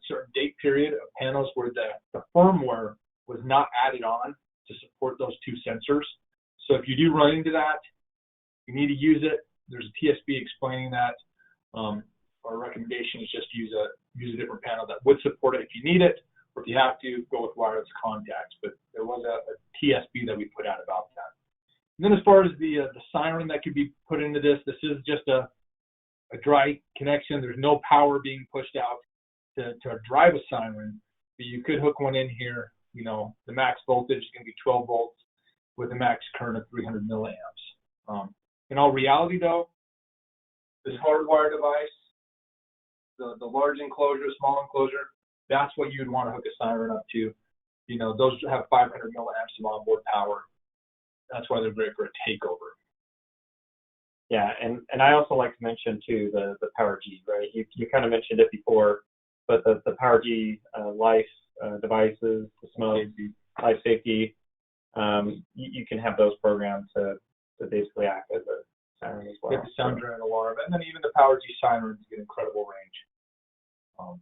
certain date period of panels where the firmware was not added on to support those 2 sensors. So if you do run into that, you need to use it. There's a TSB explaining that. Our recommendation is just use a different panel that would support it if you need it, or if you have to, go with wireless contacts. But there was a TSB that we put out about that. And then as far as the siren that could be put into this is just a dry connection. There's no power being pushed out to drive a siren, but you could hook one in here. The max voltage is going to be 12 volts with a max current of 300 milliamps. In all reality, though, this hardwire device, the large enclosure, small enclosure, that's what you'd want to hook a siren up to. Those have 500 milliamps of onboard power. That's why they're great for a takeover. Yeah, and I also like to mention too the PowerG, right? You kind of mentioned it before, but the PowerG life devices, the smoke, life safety, you can have those programmed to basically act as a siren as well. Get the sound during alarm, and then even the PowerG sirens get incredible range.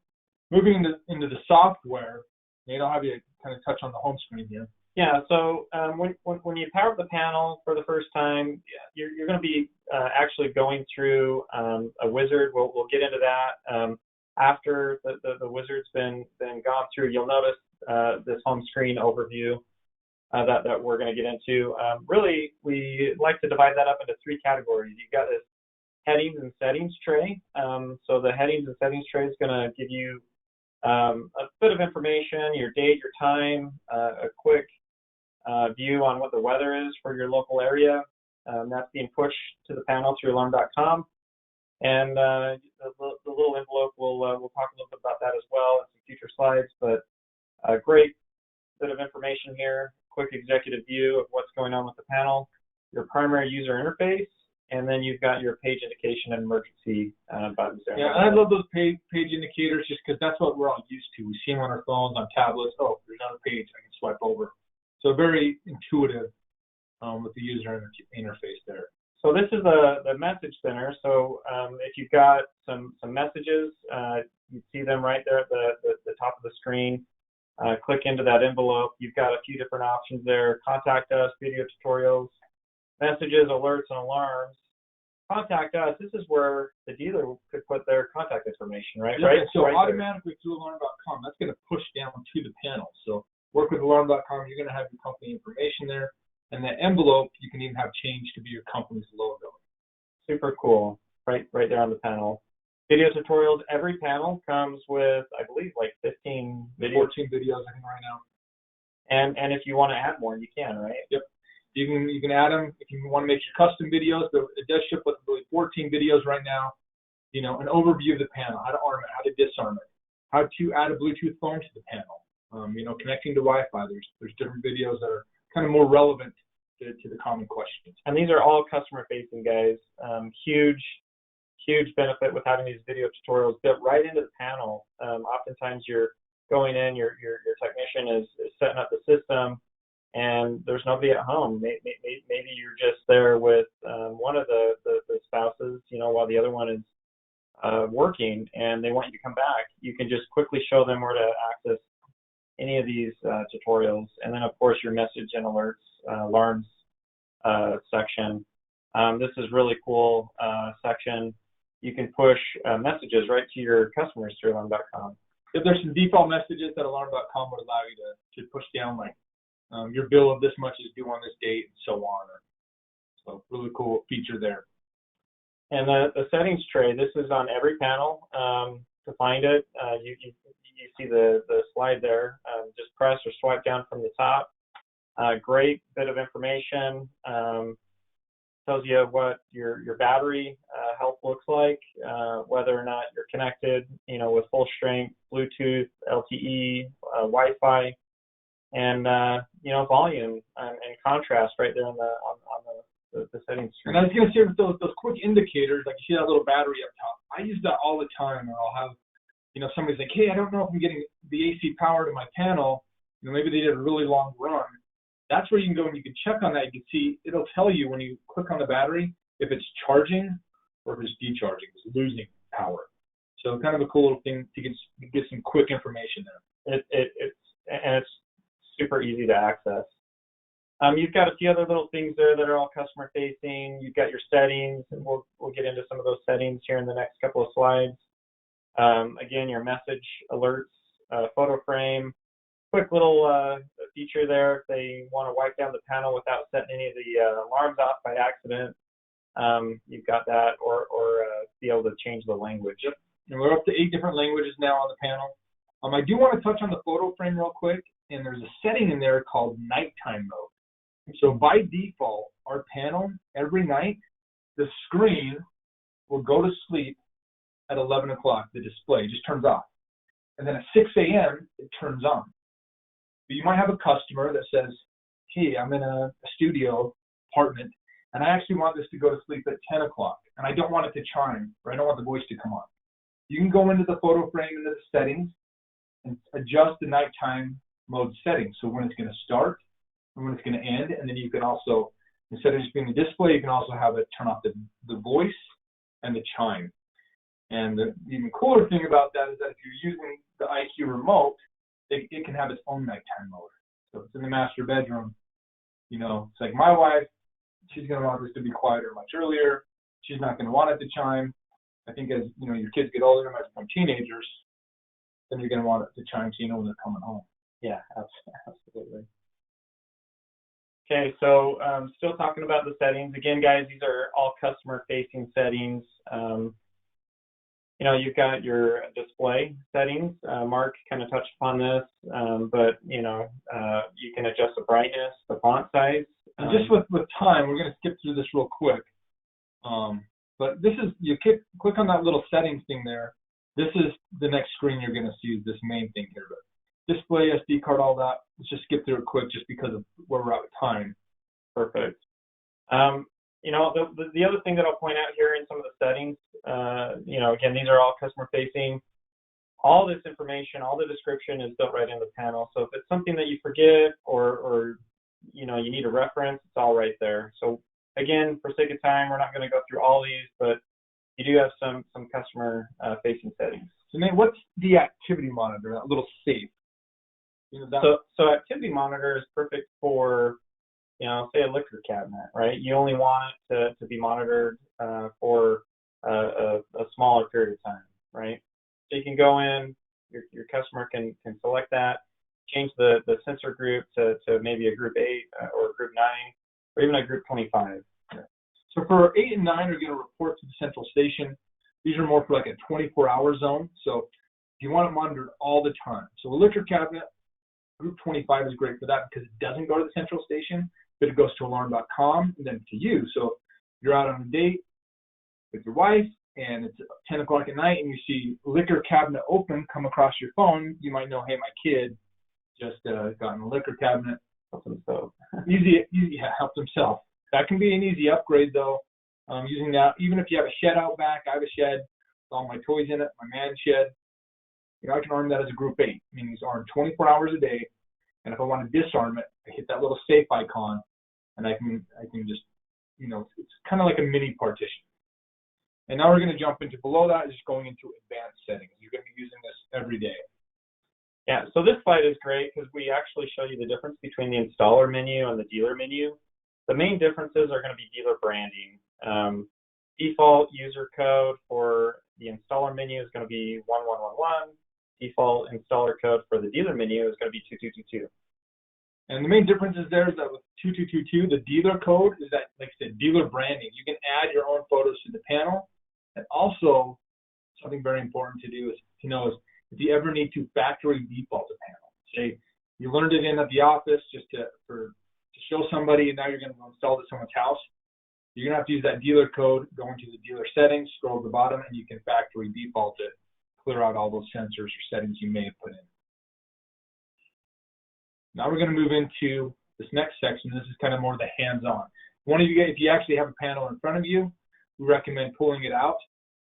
Moving into the software, Nate, I'll have you kind of touch on the home screen here. Yeah, so when you power up the panel for the first time, you're going to be actually going through a wizard. We'll get into that. After the wizard's been gone through, you'll notice this home screen overview that we're going to get into. Really, we like to divide that up into 3 categories. You've got this headings and settings tray. So the headings and settings tray is going to give you a bit of information, your date, your time, a quick view on what the weather is for your local area. That's being pushed to the panel through alarm.com. And the little envelope, we'll talk a little bit about that as well in some future slides. But a great bit of information here, quick executive view of what's going on with the panel, your primary user interface, and then you've got your page indication and emergency buttons there. Yeah, and I love those page indicators just because that's what we're all used to. We see them on our phones, on tablets. Oh, there's another page I can swipe over. So very intuitive with the user interface there. So this is the message center. So if you've got some messages, you see them right there at the top of the screen. Click into that envelope. You've got a few different options there. Contact us, video tutorials, messages, alerts, and alarms. Contact us. This is where the dealer could put their contact information, right? Yeah, right. So right automatically through alarm.com, that's going to push down to the panel. So work with alarm.com. You're going to have your company information there. And the envelope, you can even have change to be your company's logo. Super cool. Right there on the panel. Video tutorials. Every panel comes with, I believe, like 15 videos. 14 videos, I think, right now. And if you want to add more, you can, right? Yep. You can add them if you want to make your custom videos. But it does ship with really 14 videos right now. You know, an overview of the panel, how to arm it, how to disarm it, how to add a Bluetooth phone to the panel. You know, connecting to Wi-Fi. There's different videos that are kind of more relevant to the common questions. And these are all customer-facing, guys. Huge benefit with having these video tutorials built right into the panel. Oftentimes you're going in, your technician is setting up the system, and there's nobody at home. Maybe you're just there with one of the spouses, you know, while the other one is working, and they want you to come back. You can just quickly show them where to access any of these tutorials. And then, of course, your message and alerts, alarms section. This is really cool section. You can push messages right to your customers through alarm.com. If there's some default messages that alarm.com would allow you to push down, like your bill of this much is due on this date, and so on. So really cool feature there. And the settings tray, this is on every panel. To find it, you see the slide there. Just press or swipe down from the top. Great bit of information. Tells you what your battery health looks like, whether or not you're connected, you know, with full strength, Bluetooth, LTE, Wi-Fi, and you know, volume and contrast right there on the settings screen. And I was going to say with those quick indicators, like you see that little battery up top. I use that all the time, or I'll have, you know, somebody's like, hey, I don't know if I'm getting the AC power to my panel. You know, maybe they did a really long run. That's where you can go and you can check on that. You can see, it'll tell you when you click on the battery if it's charging or if it's decharging, if it's losing power. So kind of a cool little thing to get some quick information there. It's super easy to access. You've got a few other little things there that are all customer facing. You've got your settings, and we'll get into some of those settings here in the next couple of slides. Again, your message alerts, photo frame. Quick little feature there if they want to wipe down the panel without setting any of the alarms off by accident. You've got that, or be able to change the language. Yep. And we're up to 8 different languages now on the panel. I do want to touch on the photo frame real quick, and there's a setting in there called nighttime mode. So by default, our panel, every night, the screen will go to sleep at 11 o'clock. The display just turns off. And then at 6 a.m., it turns on. But you might have a customer that says, hey, I'm in a studio apartment, and I actually want this to go to sleep at 10 o'clock, and I don't want it to chime, or I don't want the voice to come on. You can go into the photo frame, into the settings, and adjust the nighttime mode settings. So when it's going to start and when it's going to end, and then you can also, instead of just being the display, you can also have it turn off the voice and the chime. And the even cooler thing about that is that if you're using the IQ remote, it can have its own nighttime mode. So if it's in the master bedroom, you know, it's like my wife, she's going to want this to be quieter much earlier. She's not going to want it to chime. I think as, you know, your kids get older and might become teenagers, then you're going to want it to chime so you know when they're coming home. Yeah, absolutely. Okay, so still talking about the settings. Again, guys, these are all customer-facing settings. You know, you've got your display settings. Mark kind of touched upon this, but, you know, you can adjust the brightness, the font size. And just with time, we're going to skip through this real quick. But this is, you click on that little settings thing there. This is the next screen you're going to see, this main thing here. But display, SD card, all that. Let's just skip through it quick just because of where we're at with time. Perfect. The other thing that I'll point out here in some of the settings, again, these are all customer facing. All this information, all the description is built right in the panel. So if it's something that you forget or you need a reference, it's all right there. So again, for sake of time, we're not going to go through all these, but you do have some customer facing settings. So Nate, what's the activity monitor, that little safe? So activity monitor is perfect for, say a liquor cabinet, right? You only want it to be monitored for a smaller period of time, right? So you can go in, your customer can select that, change the sensor group to maybe a group 8 or a group 9 or even a group 25. So for 8 and 9 are going to report to the central station. These are more for like a 24-hour zone. So you want it monitored all the time. So a liquor cabinet, group 25 is great for that because it doesn't go to the central station, but it goes to alarm.com and then to you. So you're out on a date with your wife and it's 10 o'clock at night and you see liquor cabinet open come across your phone, you might know, hey, my kid just got in the liquor cabinet, helped himself. Helped himself. That can be an easy upgrade though. Using that, even if you have a shed out back, I have a shed with all my toys in it, my man shed. I can arm that as a group 8, meaning it's armed 24 hours a day. And if I want to disarm it, I hit that little safe icon, and I can just, it's kind of like a mini partition. And now we're going to jump into below that, just going into advanced settings. You're going to be using this every day. Yeah, so this slide is great because we actually show you the difference between the installer menu and the dealer menu. The main differences are going to be dealer branding. Default user code for the installer menu is going to be 1111. Default installer code for the dealer menu is going to be 2222. And the main difference is there is that with 2222, the dealer code is that, like I said, dealer branding. You can add your own photos to the panel. And also, something very important to do is to know is if you ever need to factory default a panel. Say you learned it in at the office just to show somebody, and now you're going to install it at someone's house. You're going to have to use that dealer code, go into the dealer settings, scroll to the bottom, and you can factory default it. Clear out all those sensors or settings you may have put in. Now we're going to move into this next section. This is kind of more the hands-on. If you actually have a panel in front of you, we recommend pulling it out.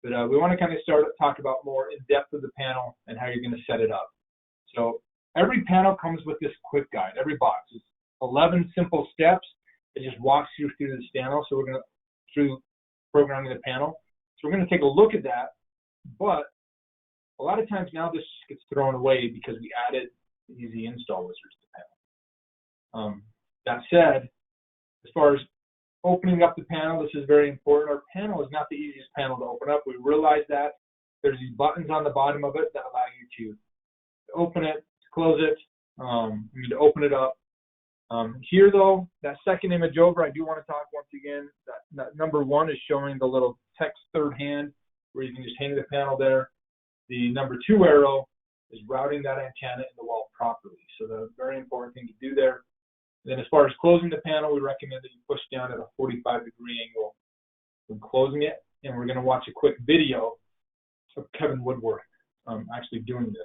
But we want to kind of talk about more in depth of the panel and how you're going to set it up. So every panel comes with this quick guide. Every box is 11 simple steps. It just walks you through this panel. So we're going to through programming the panel. So we're going to take a look at that. But a lot of times now this gets thrown away because we added the easy install wizard to the panel. That said, as far as opening up the panel, this is very important. Our panel is not the easiest panel to open up. We realize that. There's these buttons on the bottom of it that allow you to open it, to close it, to open it up. Here though, that second image over, I do want to talk once again, that number 1 is showing the little text third hand where you can just hang the panel there. The number 2 arrow is routing that antenna in the wall properly. So the very important thing to do there. And then as far as closing the panel, we recommend that you push down at a 45-degree angle when closing it. And we're going to watch a quick video of Kevin Woodworth actually doing this.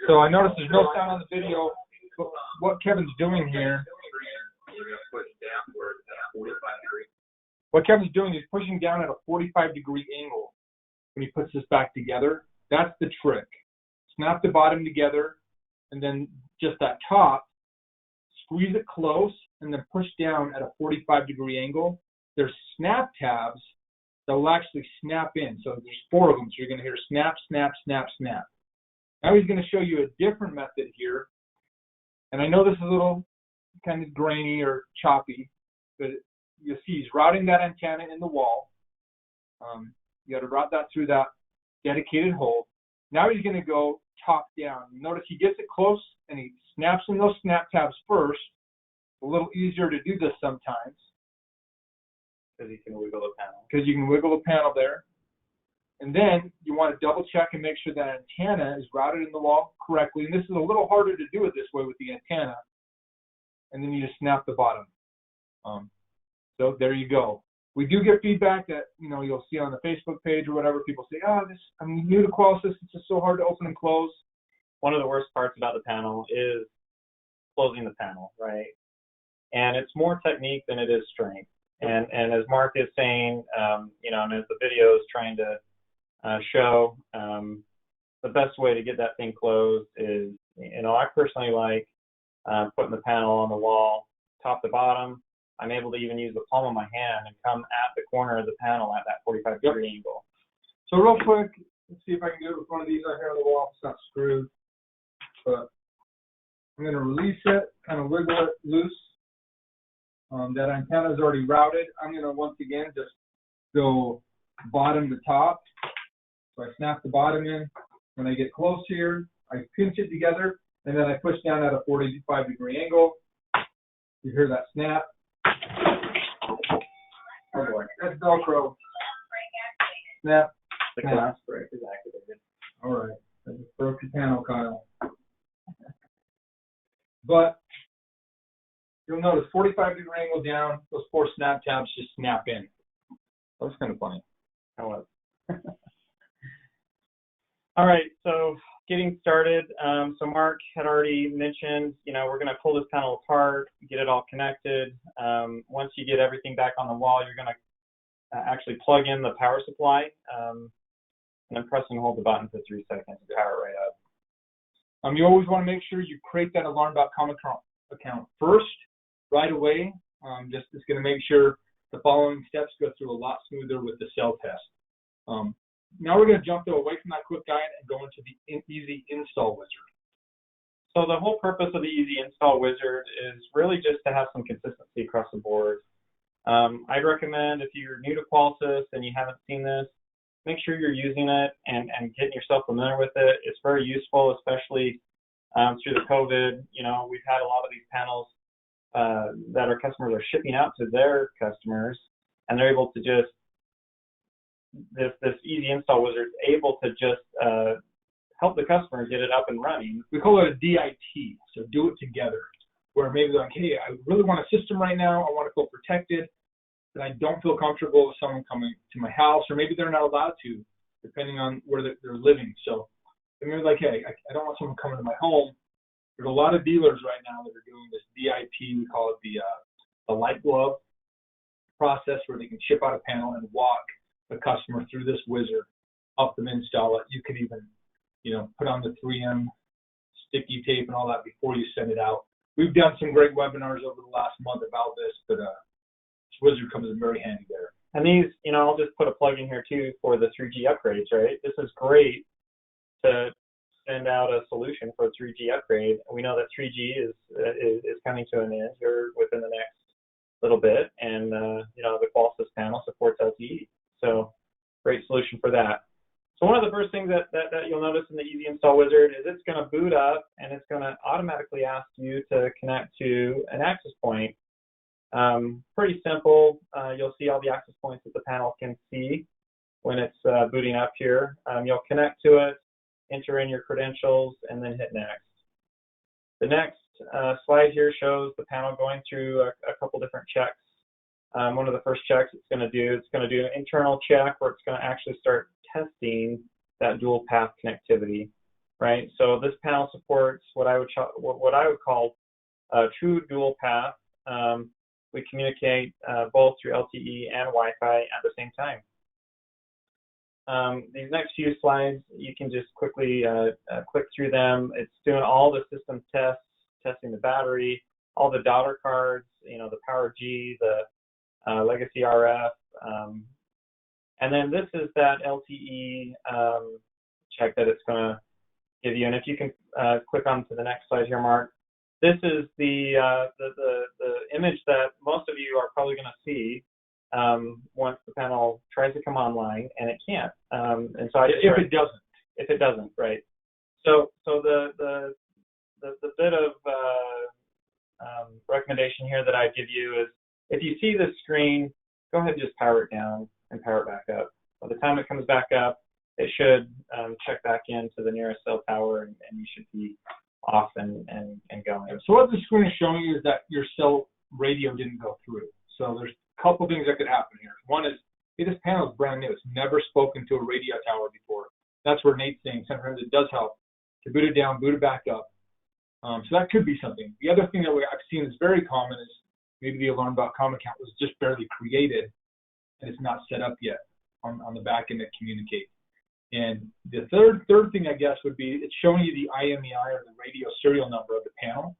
So I noticed there's no sound on the video, but what Kevin's doing here, he's pushing down at a 45-degree angle when he puts this back together. That's the trick. Snap the bottom together and then just that top, squeeze it close, and then push down at a 45-degree angle. There's snap tabs that will actually snap in. So there's 4 of them. So you're going to hear snap, snap, snap, snap. Now he's going to show you a different method here. And I know this is a little kind of grainy or choppy, but you'll see he's routing that antenna in the wall. You got to route that through that dedicated hole. Now he's going to go top down. Notice he gets it close and he snaps in those snap tabs first. A little easier to do this sometimes. Because you can wiggle the panel. Because you can wiggle the panel there. And then you want to double check and make sure that antenna is routed in the wall correctly. And this is a little harder to do it this way with the antenna. And then you just snap the bottom. So there you go. We do get feedback that, you'll see on the Facebook page or whatever. People say, I'm new to Qualisys. It's just so hard to open and close. One of the worst parts about the panel is closing the panel, right? And it's more technique than it is strength. And as Mark is saying, and as the video is trying to show, the best way to get that thing closed is, I personally like putting the panel on the wall, top to bottom. I'm able to even use the palm of my hand and come at the corner of the panel at that 45-degree angle. So real quick, let's see if I can do it with one of these out here on the wall. It's not screwed, but I'm going to release it, kind of wiggle it loose. That antenna is already routed. I'm going to once again just go bottom to top. So I snap the bottom in. When I get close here, I pinch it together, and then I push down at a 45-degree angle. You hear that snap. Oh boy, that's Velcro. Snap. The glass break is activated. All right, I just broke the panel, Kyle. But you'll notice 45-degree angle down, those 4 snap tabs just snap in. That was kind of funny. That was. All right, so getting started. So Mark had already mentioned, we're going to pull this panel apart, get it all connected. Once you get everything back on the wall, you're going to actually plug in the power supply, and then press and hold the button for 3 seconds to power it right up. You always want to make sure you create that alarm.com account first, right away. It's going to make sure the following steps go through a lot smoother with the cell test. Now we're going to jump away from that quick guide and go into the Easy Install Wizard. So the whole purpose of the Easy Install Wizard is really just to have some consistency across the board. I'd recommend if you're new to Qualisys and you haven't seen this, make sure you're using it and getting yourself familiar with it. It's very useful, especially through the COVID. We've had a lot of these panels that our customers are shipping out to their customers, and they're able to just, this Easy Install Wizard is able to just help the customer get it up and running. We call it a DIT, so do it together, where maybe they're like, hey, I really want a system right now, I want to feel protected, but I don't feel comfortable with someone coming to my house, or maybe they're not allowed to, depending on where they're living. So they're like, hey, I don't want someone coming to my home. There's a lot of dealers right now that are doing this DIT, we call it the light glove process, where they can ship out a panel and walk the customer through this wizard, help them install it. You could even, put on the 3M sticky tape and all that before you send it out. We've done some great webinars over the last month about this, but this wizard comes in very handy there. And these, I'll just put a plug in here too for the 3G upgrades, right? This is great to send out a solution for a 3G upgrade. We know that 3G is coming to an end here within the next little bit, and the Qualisys panel supports LTE. So great solution for that. So one of the first things that you'll notice in the Easy Install Wizard is it's going to boot up, and it's going to automatically ask you to connect to an access point. Pretty simple. You'll see all the access points that the panel can see when it's booting up here. You'll connect to it, enter in your credentials, and then hit next. The next slide here shows the panel going through a couple different checks. One of the first checks it's going to do an internal check where it's going to actually start testing that dual path connectivity, right? So this panel supports what I would call true dual path. We communicate both through LTE and Wi-Fi at the same time. These next few slides, you can just quickly click through them. It's doing all the system tests testing the battery, all the daughter cards, the PowerG, the Legacy RF, and then this is that LTE check that it's going to give you. And if you can click on to the next slide here, Mark, this is the image that most of you are probably going to see once the panel tries to come online, and it can't. And so if it doesn't, right? So the bit of recommendation here that I give you is, if you see this screen, go ahead and just power it down and power it back up. By the time it comes back up, it should check back into the nearest cell tower, and you should be off and going. So what the screen is showing you is that your cell radio didn't go through. So there's a couple things that could happen here. One is, hey, this panel is brand new. It's never spoken to a radio tower before. That's where Nate's saying sometimes it does help to boot it down, boot it back up. So that could be something. The other thing that I've seen is very common is maybe the alarm.com account was just barely created and it's not set up yet on the back end that communicates. And the third thing, I guess, would be it's showing you the IMEI, or the radio serial number of the panel.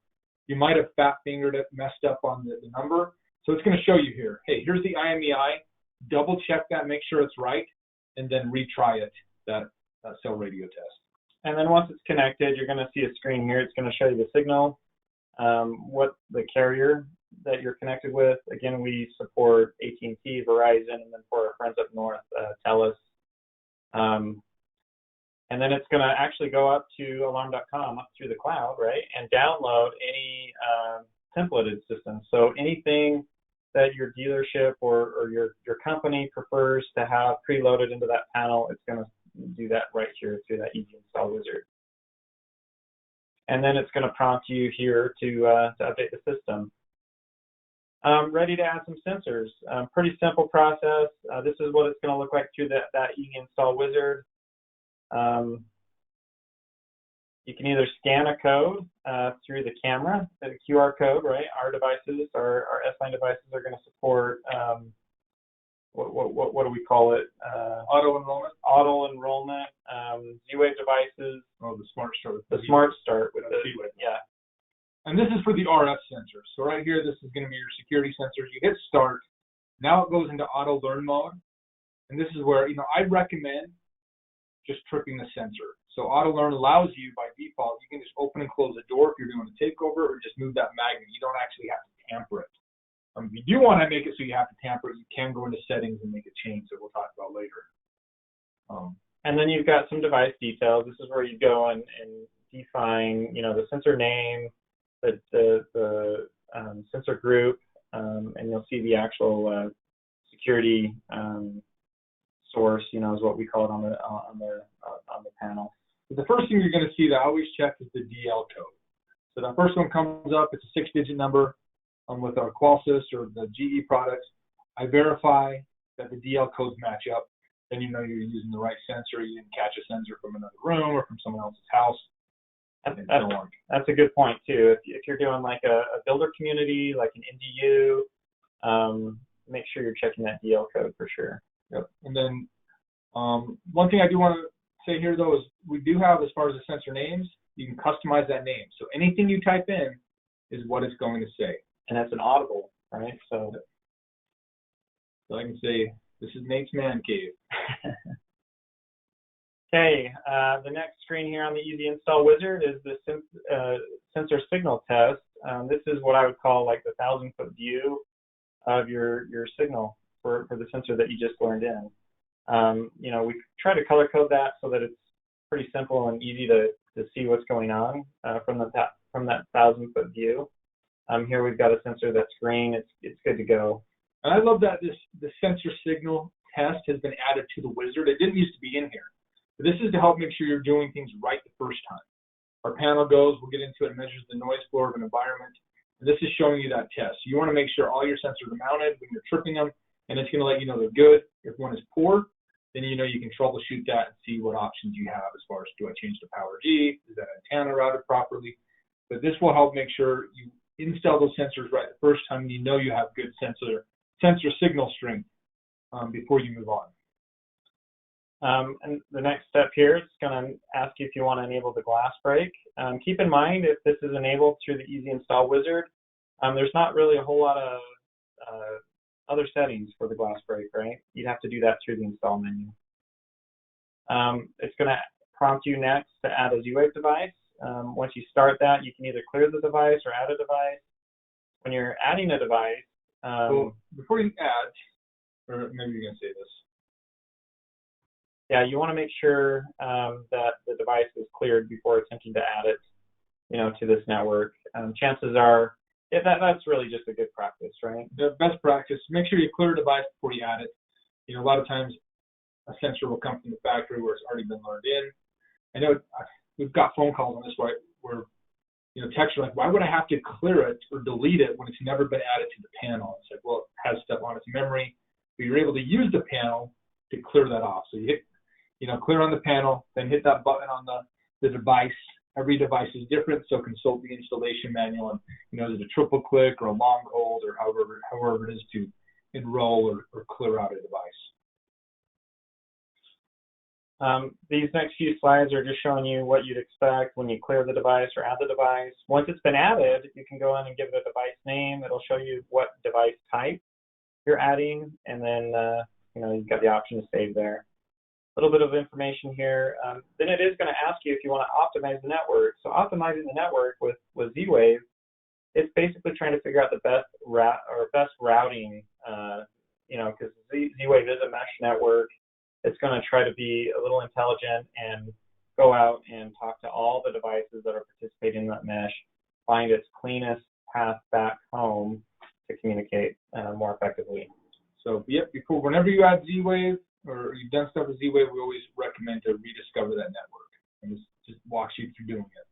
You might have fat fingered it, messed up on the number. So it's going to show you here, hey, here's the IMEI, double check that, make sure it's right, and then retry it, that cell radio test. And then once it's connected, you're going to see a screen here. It's going to show you the signal, what the carrier that you're connected with. Again, we support AT&T, Verizon, and then for our friends up north, TELUS. And then it's going to actually go up to alarm.com, up through the cloud, right, and download any templated system. So anything that your dealership or your company prefers to have preloaded into that panel, it's going to do that right here through that Easy Install Wizard. And then it's going to prompt you here to update the system. Ready to add some sensors. Pretty simple process. This is what it's going to look like through that Easy Install Wizard. You can either scan a code through the camera, the QR code, right? Our devices, our S-Line devices are going to support, what do we call it? Auto enrollment. Auto enrollment. Z-Wave devices. Oh, the Smart Start. The Smart Start with the Z-Wave. Yeah. And this is for the RF sensors. So right here, this is going to be your security sensors. You hit start. Now it goes into auto learn mode. And this is where, I recommend just tripping the sensor. So auto learn allows you, by default, you can just open and close the door if you're doing a takeover, or just move that magnet. You don't actually have to tamper it. If you do want to make it so you have to tamper it, you can go into settings and make a change that we'll talk about later. And then you've got some device details. This is where you go and define, the sensor name, the sensor group, and you'll see the actual security source, is what we call it on the panel. The first thing you're going to see that I always check is the DL code. So the first one comes up, it's a 6-digit number with our Qualsys or the GE products. I verify that the DL codes match up. Then you're using the right sensor. You didn't catch a sensor from another room or from someone else's house. That's a good point too. If you're doing like a builder community, like an NDU, make sure you're checking that DL code for sure. Yep. And then one thing I do want to say here though is we do have, as far as the sensor names, you can customize that name. So anything you type in is what it's going to say. And that's an audible, right? So I can say, this is Nate's Man Cave. Okay, the next screen here on the Easy Install Wizard is the sensor signal test. This is what I would call like the 1,000-foot view of your signal for the sensor that you just learned in. We try to color code that so that it's pretty simple and easy to see what's going on from that 1,000-foot view. Here we've got a sensor that's green. It's good to go. And I love that the sensor signal test has been added to the wizard. It didn't used to be in here. But this is to help make sure you're doing things right the first time. Our panel goes, we'll get into it, measures the noise floor of an environment. And this is showing you that test. So you want to make sure all your sensors are mounted when you're tripping them, and it's going to let you know they're good. If one is poor, then you can troubleshoot that and see what options you have as far as, do I change to PowerG? Is that antenna routed properly? But this will help make sure you install those sensors right the first time, and you have good sensor signal strength before you move on. And the next step here is going to ask you if you want to enable the glass break. Keep in mind, if this is enabled through the Easy Install Wizard, there's not really a whole lot of other settings for the glass break, right? You'd have to do that through the install menu. It's going to prompt you next to add a Z-Wave device. Once you start that, you can either clear the device or add a device. When you're adding a device, well, before you add, or maybe you're going to say this. Yeah, you want to make sure that the device is cleared before attempting to add it, to this network. Chances are, that's really just a good practice, right? The best practice, make sure you clear a device before you add it. A lot of times a sensor will come from the factory where it's already been learned in. I know we've got phone calls on this where techs are like, why would I have to clear it or delete it when it's never been added to the panel? It's like, well, it has stuff on its memory, but you're able to use the panel to clear that off. So you hit, clear on the panel, then hit that button on the device. Every device is different, so consult the installation manual and, is it a triple click or a long hold or however it is to enroll or clear out a device. These next few slides are just showing you what you'd expect when you clear the device or add the device. Once it's been added, you can go in and give it a device name. It'll show you what device type you're adding, and then you've got the option to save there. A little bit of information here. Then it is going to ask you if you want to optimize the network. So optimizing the network with Z-Wave, it's basically trying to figure out the best routing. Because Z-Wave is a mesh network. It's going to try to be a little intelligent and go out and talk to all the devices that are participating in that mesh, find its cleanest path back home to communicate more effectively. So, whenever you add Z-Wave or you've done stuff with Z-Wave, we always recommend to rediscover that network, and this just walks you through doing it.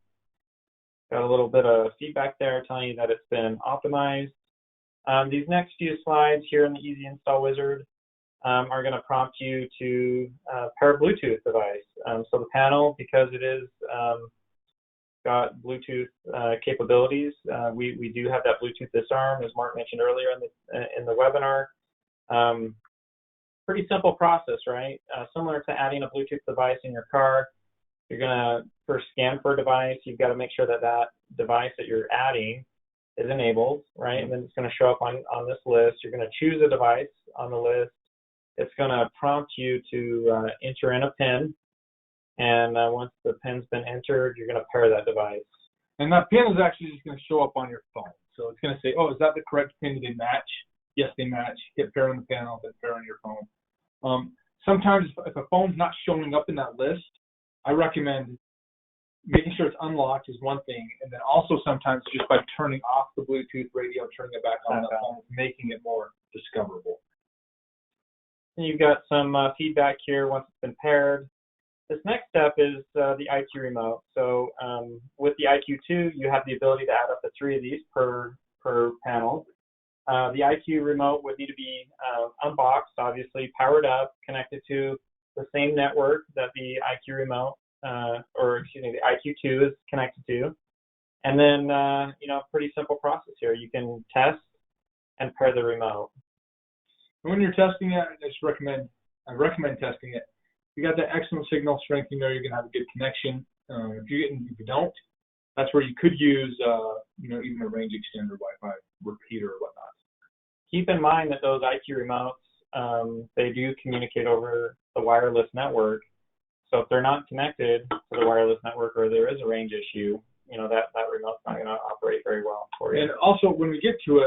Got a little bit of feedback there telling you that it's been optimized. These next few slides here in the Easy Install Wizard are going to prompt you to pair a Bluetooth device. So the panel, because it is got Bluetooth capabilities, we do have that Bluetooth disarm, as Mark mentioned earlier in the webinar. Pretty simple process, right? Similar to adding a Bluetooth device in your car. You're going to first scan for a device. You've got to make sure that that device that you're adding is enabled, right? And then it's going to show up on this list. You're going to choose a device on the list. It's going to prompt you to enter in a PIN. And once the PIN's been entered, you're going to pair that device. And that PIN is actually just going to show up on your phone. So it's going to say, oh, is that the correct PIN? Do they match? Yes, they match. Hit pair on the panel, then pair on your phone. Sometimes if a phone's not showing up in that list, I recommend making sure it's unlocked is one thing, and then also sometimes just by turning off the Bluetooth radio, turning it back on the phone, making it more discoverable. And you've got some feedback here once it's been paired. This next step is the IQ remote. So with the IQ2, you have the ability to add up to 3 of these per panel. The IQ remote would need to be unboxed, obviously, powered up, connected to the same network that the IQ remote, the IQ2 is connected to. And then, pretty simple process here. You can test and pair the remote. When you're testing it, I recommend testing it. If you got that excellent signal strength, you're going to have a good connection. If you don't, that's where you could use, even a range extender, Wi-Fi repeater or whatnot. Keep in mind that those IQ remotes, they do communicate over the wireless network. So if they're not connected to the wireless network or there is a range issue, that remote's not going to operate very well for you. And also, when we get to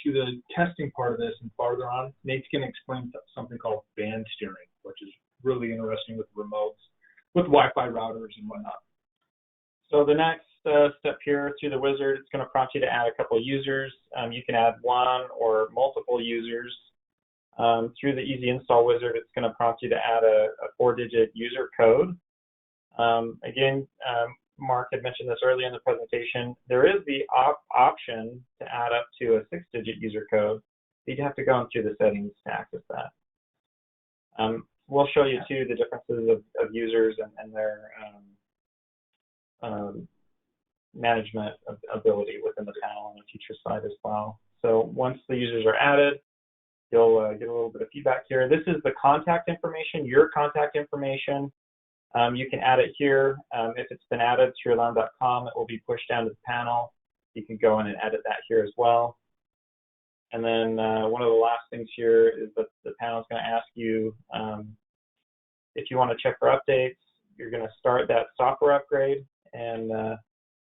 the testing part of this and farther on, Nate's going to explain something called band steering, which is really interesting with remotes, with Wi-Fi routers and whatnot. So the next step here through the wizard, it's going to prompt you to add a couple of users. You can add one or multiple users. Through the Easy Install Wizard, it's going to prompt you to add a 4-digit user code. Again, Mark had mentioned this earlier in the presentation. There is the option to add up to a 6-digit user code. You'd have to go in through the settings to access that. We'll show you, too, the differences of users and their management ability within the panel on the future slide as well. So once the users are added, you'll get a little bit of feedback here. This is the contact information, your contact information. You can add it here. If it's been added to your alarm.com, it will be pushed down to the panel. You can go in and edit that here as well. And then one of the last things here is that the panel is going to ask you if you want to check for updates. You're going to start that software upgrade and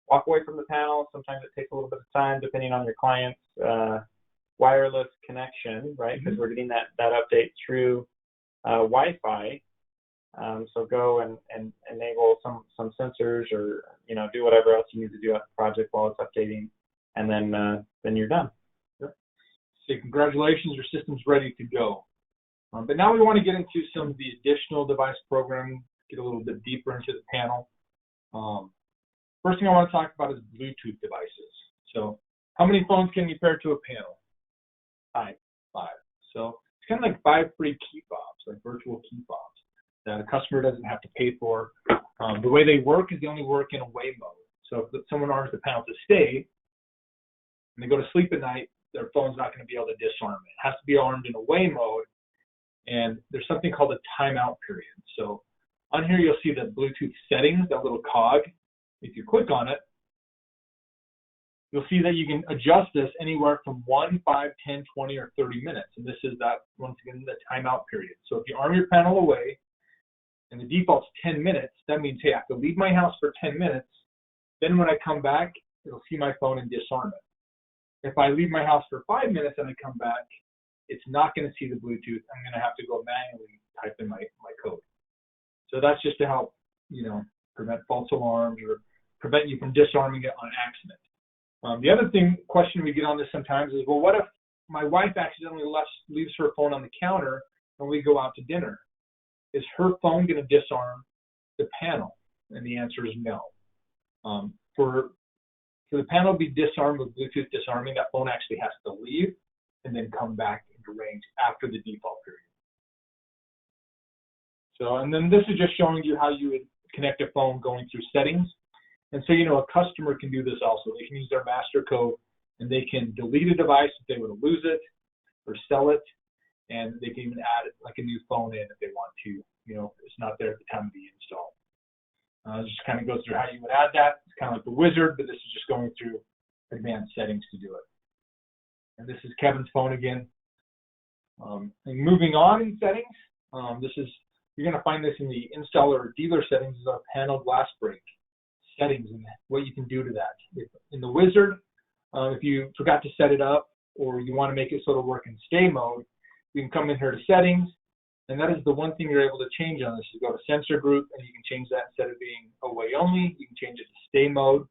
walk away from the panel. Sometimes it takes a little bit of time depending on your client's wireless connection, right? Because we're getting that update through Wi-Fi. So go and enable some sensors, or do whatever else you need to do at the project while it's updating, and then you're done. Yep. So congratulations, your system's ready to go. But now we want to get into some of the additional device programming, get a little bit deeper into the panel. First thing I want to talk about is Bluetooth devices. So how many phones can you pair to a panel? 5. So it's kind of like 5 free key fobs, like virtual key fobs, that a customer doesn't have to pay for. The way they work is they only work in away mode. So if someone arms the panel to stay, and they go to sleep at night, their phone's not going to be able to disarm it. It has to be armed in away mode, and there's something called a timeout period. So on here you'll see the Bluetooth settings, that little cog. If you click on it, you'll see that you can adjust this anywhere from 1, 5, 10, 20, or 30 minutes. And this is that, once again, the timeout period. So if you arm your panel away, and the default's 10 minutes, that means, hey, I have to leave my house for 10 minutes. Then when I come back, it'll see my phone and disarm it. If I leave my house for 5 minutes and I come back, it's not going to see the Bluetooth. I'm going to have to go manually type in my code. So that's just to help, prevent false alarms or prevent you from disarming it on accident. The other question we get on this sometimes is, well, what if my wife accidentally leaves her phone on the counter when we go out to dinner? Is her phone going to disarm the panel? And the answer is no. For the panel to be disarmed with Bluetooth disarming, that phone actually has to leave and then come back into range after the default period. So, and then this is just showing you how you would connect a phone going through settings. And so, a customer can do this also. They can use their master code, and they can delete a device if they were to lose it or sell it. And they can even add like a new phone in if they want to, it's not there at the time of the install. It just kind of goes through how you would add that. It's kind of like the wizard, but this is just going through advanced settings to do it. And this is Kevin's phone again. And moving on in settings, you're going to find this in the installer or dealer settings, is our panel glass break settings and what you can do to that. In the wizard, if you forgot to set it up or you want to make it sort of work in stay mode, you can come in here to settings, and that is the one thing you're able to change on this. You go to sensor group, and you can change that instead of being away only, you can change it to stay mode.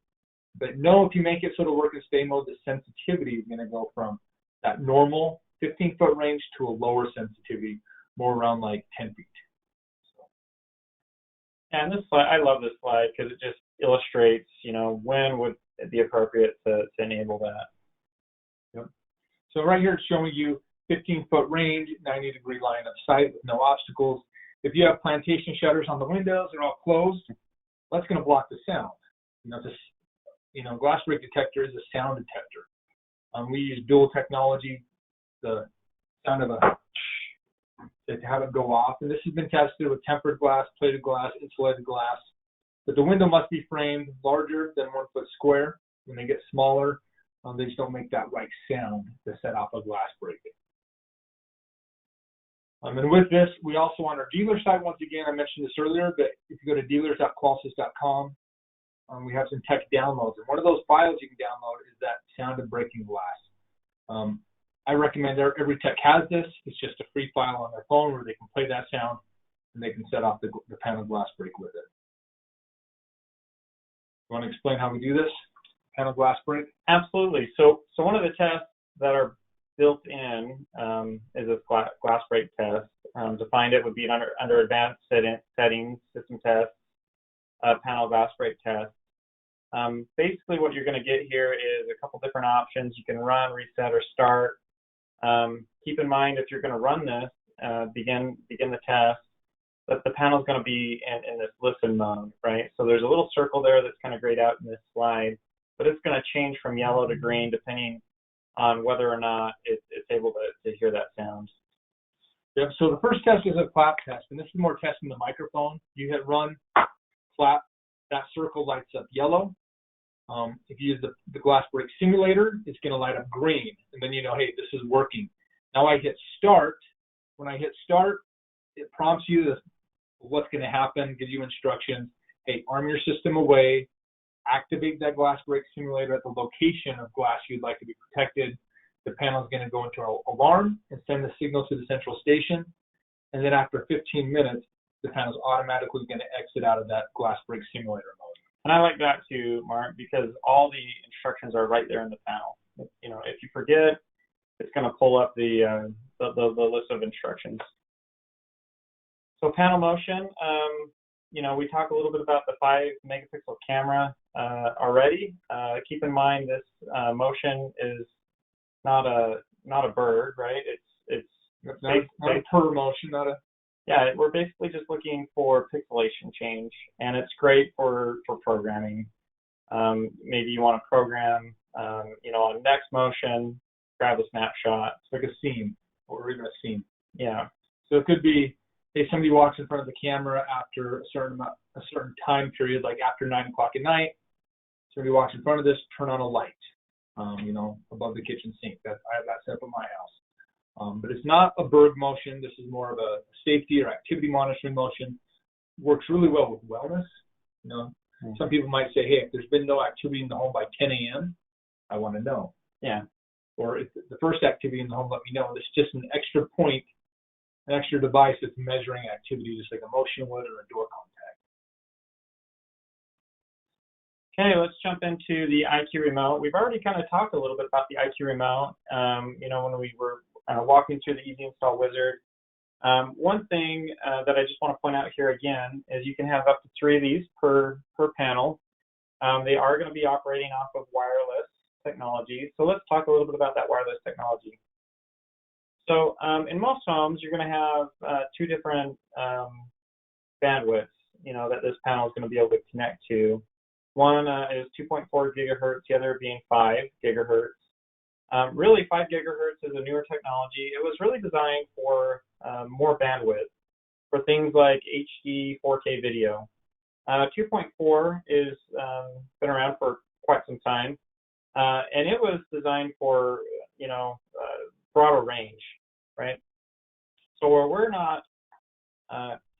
But no, if you make it sort of work in stay mode, the sensitivity is going to go from that normal 15-foot range to a lower sensitivity, more around like 10 feet. And this slide, I love this slide because it just illustrates, when would it be appropriate to enable that. Yep. So right here it's showing you 15-foot range, 90-degree line of sight with no obstacles. If you have plantation shutters on the windows, they're all closed, that's going to block the sound. Glass break detector is a sound detector. We use dual technology, the sound of to have it go off. And this has been tested with tempered glass, plated glass, insulated glass. But the window must be framed larger than 1 foot square. When they get smaller, they just don't make that right sound to set off a glass break. And with this, we also on our dealer site, once again, I mentioned this earlier, but if you go to dealers.qualsys.com, we have some tech downloads. And one of those files you can download is that sound of breaking glass. I recommend every tech has this. It's just a free file on their phone where they can play that sound and they can set off the panel glass break with it. You want to explain how we do this, panel glass break? Absolutely. So one of the tests that are built in is this glass break test. To find it would be under advanced settings, system tests, panel glass break test. Basically what you're going to get here is a couple different options. You can run, reset, or start. Keep in mind if you're going to run this, begin the test, that the panel is going to be in this listen mode, right? So there's a little circle there that's kind of grayed out in this slide, but it's going to change from yellow to green depending on whether or not it's able to hear that sound. Yep. So the first test is a clap test, and this is more testing the microphone. You hit run, clap, that circle lights up yellow. If you use the glass break simulator, it's going to light up green, and then you know, hey, this is working. Now I hit start. When I hit start, it prompts you what's going to happen, gives you instructions. Hey, arm your system away, activate that glass break simulator at the location of glass you'd like to be protected. The panel is going to go into an alarm and send the signal to the central station. And then after 15 minutes, the panel is automatically going to exit out of that glass break simulator mode. And I like that too, Mark, because all the instructions are right there in the panel. You know, if you forget, it's going to pull up the list of instructions. So panel motion, you know, we talked a little bit about the 5-megapixel camera already. Keep in mind this motion is not a bird, right? It's not a per motion, not a. Yeah, we're basically just looking for pixelation change, and it's great for programming. Maybe you want to program, you know, on next motion, grab a snapshot. It's like a scene, or even a scene. Yeah. So it could be, hey, somebody walks in front of the camera after a certain time period, like after 9 o'clock at night. Somebody walks in front of this, turn on a light, you know, above the kitchen sink. I have that set up in my house. But it's not a bird motion. This is more of a safety or activity monitoring motion. Works really well with wellness. You know, some people might say, hey, if there's been no activity in the home by 10 a.m., I want to know. Yeah. Or if the first activity in the home, let me know. It's just an extra point, an extra device that's measuring activity, just like a motion would or a door contact. Okay, let's jump into the IQ remote. We've already kind of talked a little bit about the IQ remote, you know, when we were walking through the Easy Install Wizard. One thing that I just want to point out here again is you can have up to 3 of these per panel. They are going to be operating off of wireless technology. So let's talk a little bit about that wireless technology. So in most homes, you're going to have 2 different bandwidths, you know, that this panel is going to be able to connect to. One is 2.4 gigahertz, the other being 5 gigahertz. Really, 5 gigahertz is a newer technology. It was really designed for more bandwidth, for things like HD 4K video. 2.4 is been around for quite some time, and it was designed for, you know, broader range, right? So where we're not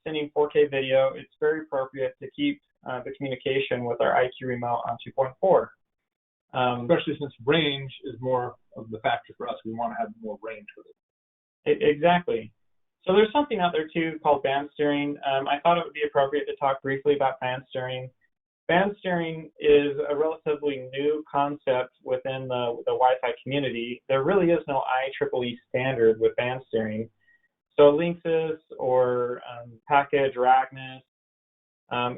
sending 4K video, it's very appropriate to keep the communication with our IQ remote on 2.4. Especially since range is more of the factor for us. We want to have more range with it. Exactly. So there's something out there too called band steering. I thought it would be appropriate to talk briefly about band steering. Band steering is a relatively new concept within the Wi-Fi community. There really is no IEEE standard with band steering. So Linksys or Package or Agnes,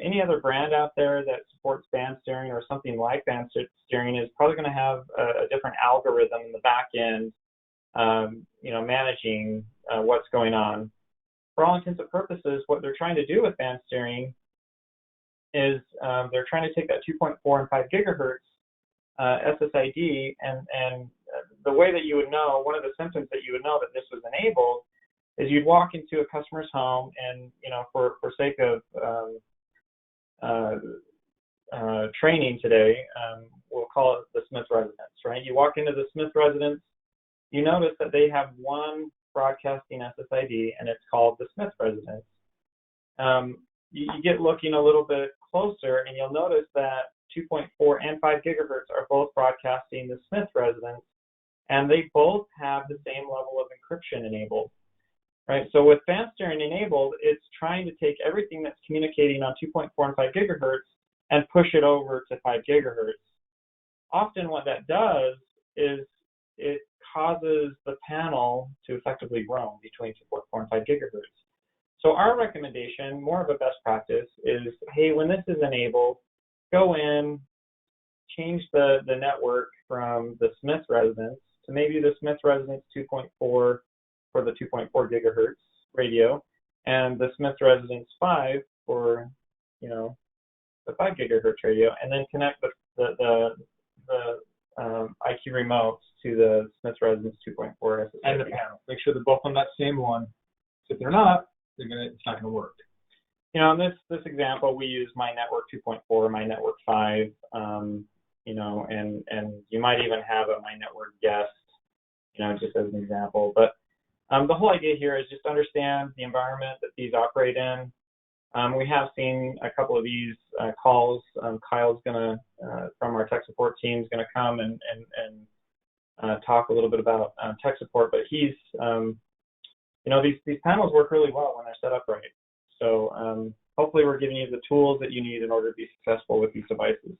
any other brand out there that supports band steering or something like band steering is probably going to have a different algorithm in the back end, you know, managing what's going on. For all intents and purposes, what they're trying to do with band steering is they're trying to take that 2.4 and 5 gigahertz SSID, and the way that you would know, one of the symptoms that you would know that this was enabled is you'd walk into a customer's home and, you know, for sake of training today, we'll call it the Smith residence, right? You walk into the Smith residence, you notice that they have one broadcasting SSID, and it's called the Smith residence. You get looking a little bit closer, and you'll notice that 2.4 and 5 gigahertz are both broadcasting the Smith residence, and they both have the same level of encryption enabled. Right, so with band steering enabled, it's trying to take everything that's communicating on 2.4 and 5 gigahertz and push it over to 5 gigahertz. Often what that does is it causes the panel to effectively roam between 2.4 and 5 gigahertz. So our recommendation, more of a best practice, is, hey, when this is enabled, go in, change the network from the Smith residence to maybe the Smith residence 2.4 for the 2.4 gigahertz radio, and the Smith residence 5 for, you know, the 5 gigahertz radio, and then connect the IQ remotes to the Smith Resonance 2.4 SSID. And the panel. Make sure they're both on that same one. If they're not, it's not going to work. You know, in this example, we use My Network 2.4, My Network 5, you know, and you might even have a My Network guest, you know, just as an example. But the whole idea here is just understand the environment that these operate in. We have seen a couple of these calls. Kyle's gonna, from our tech support team, is gonna come and talk a little bit about tech support. But he's, you know, these panels work really well when they're set up right. So hopefully we're giving you the tools that you need in order to be successful with these devices.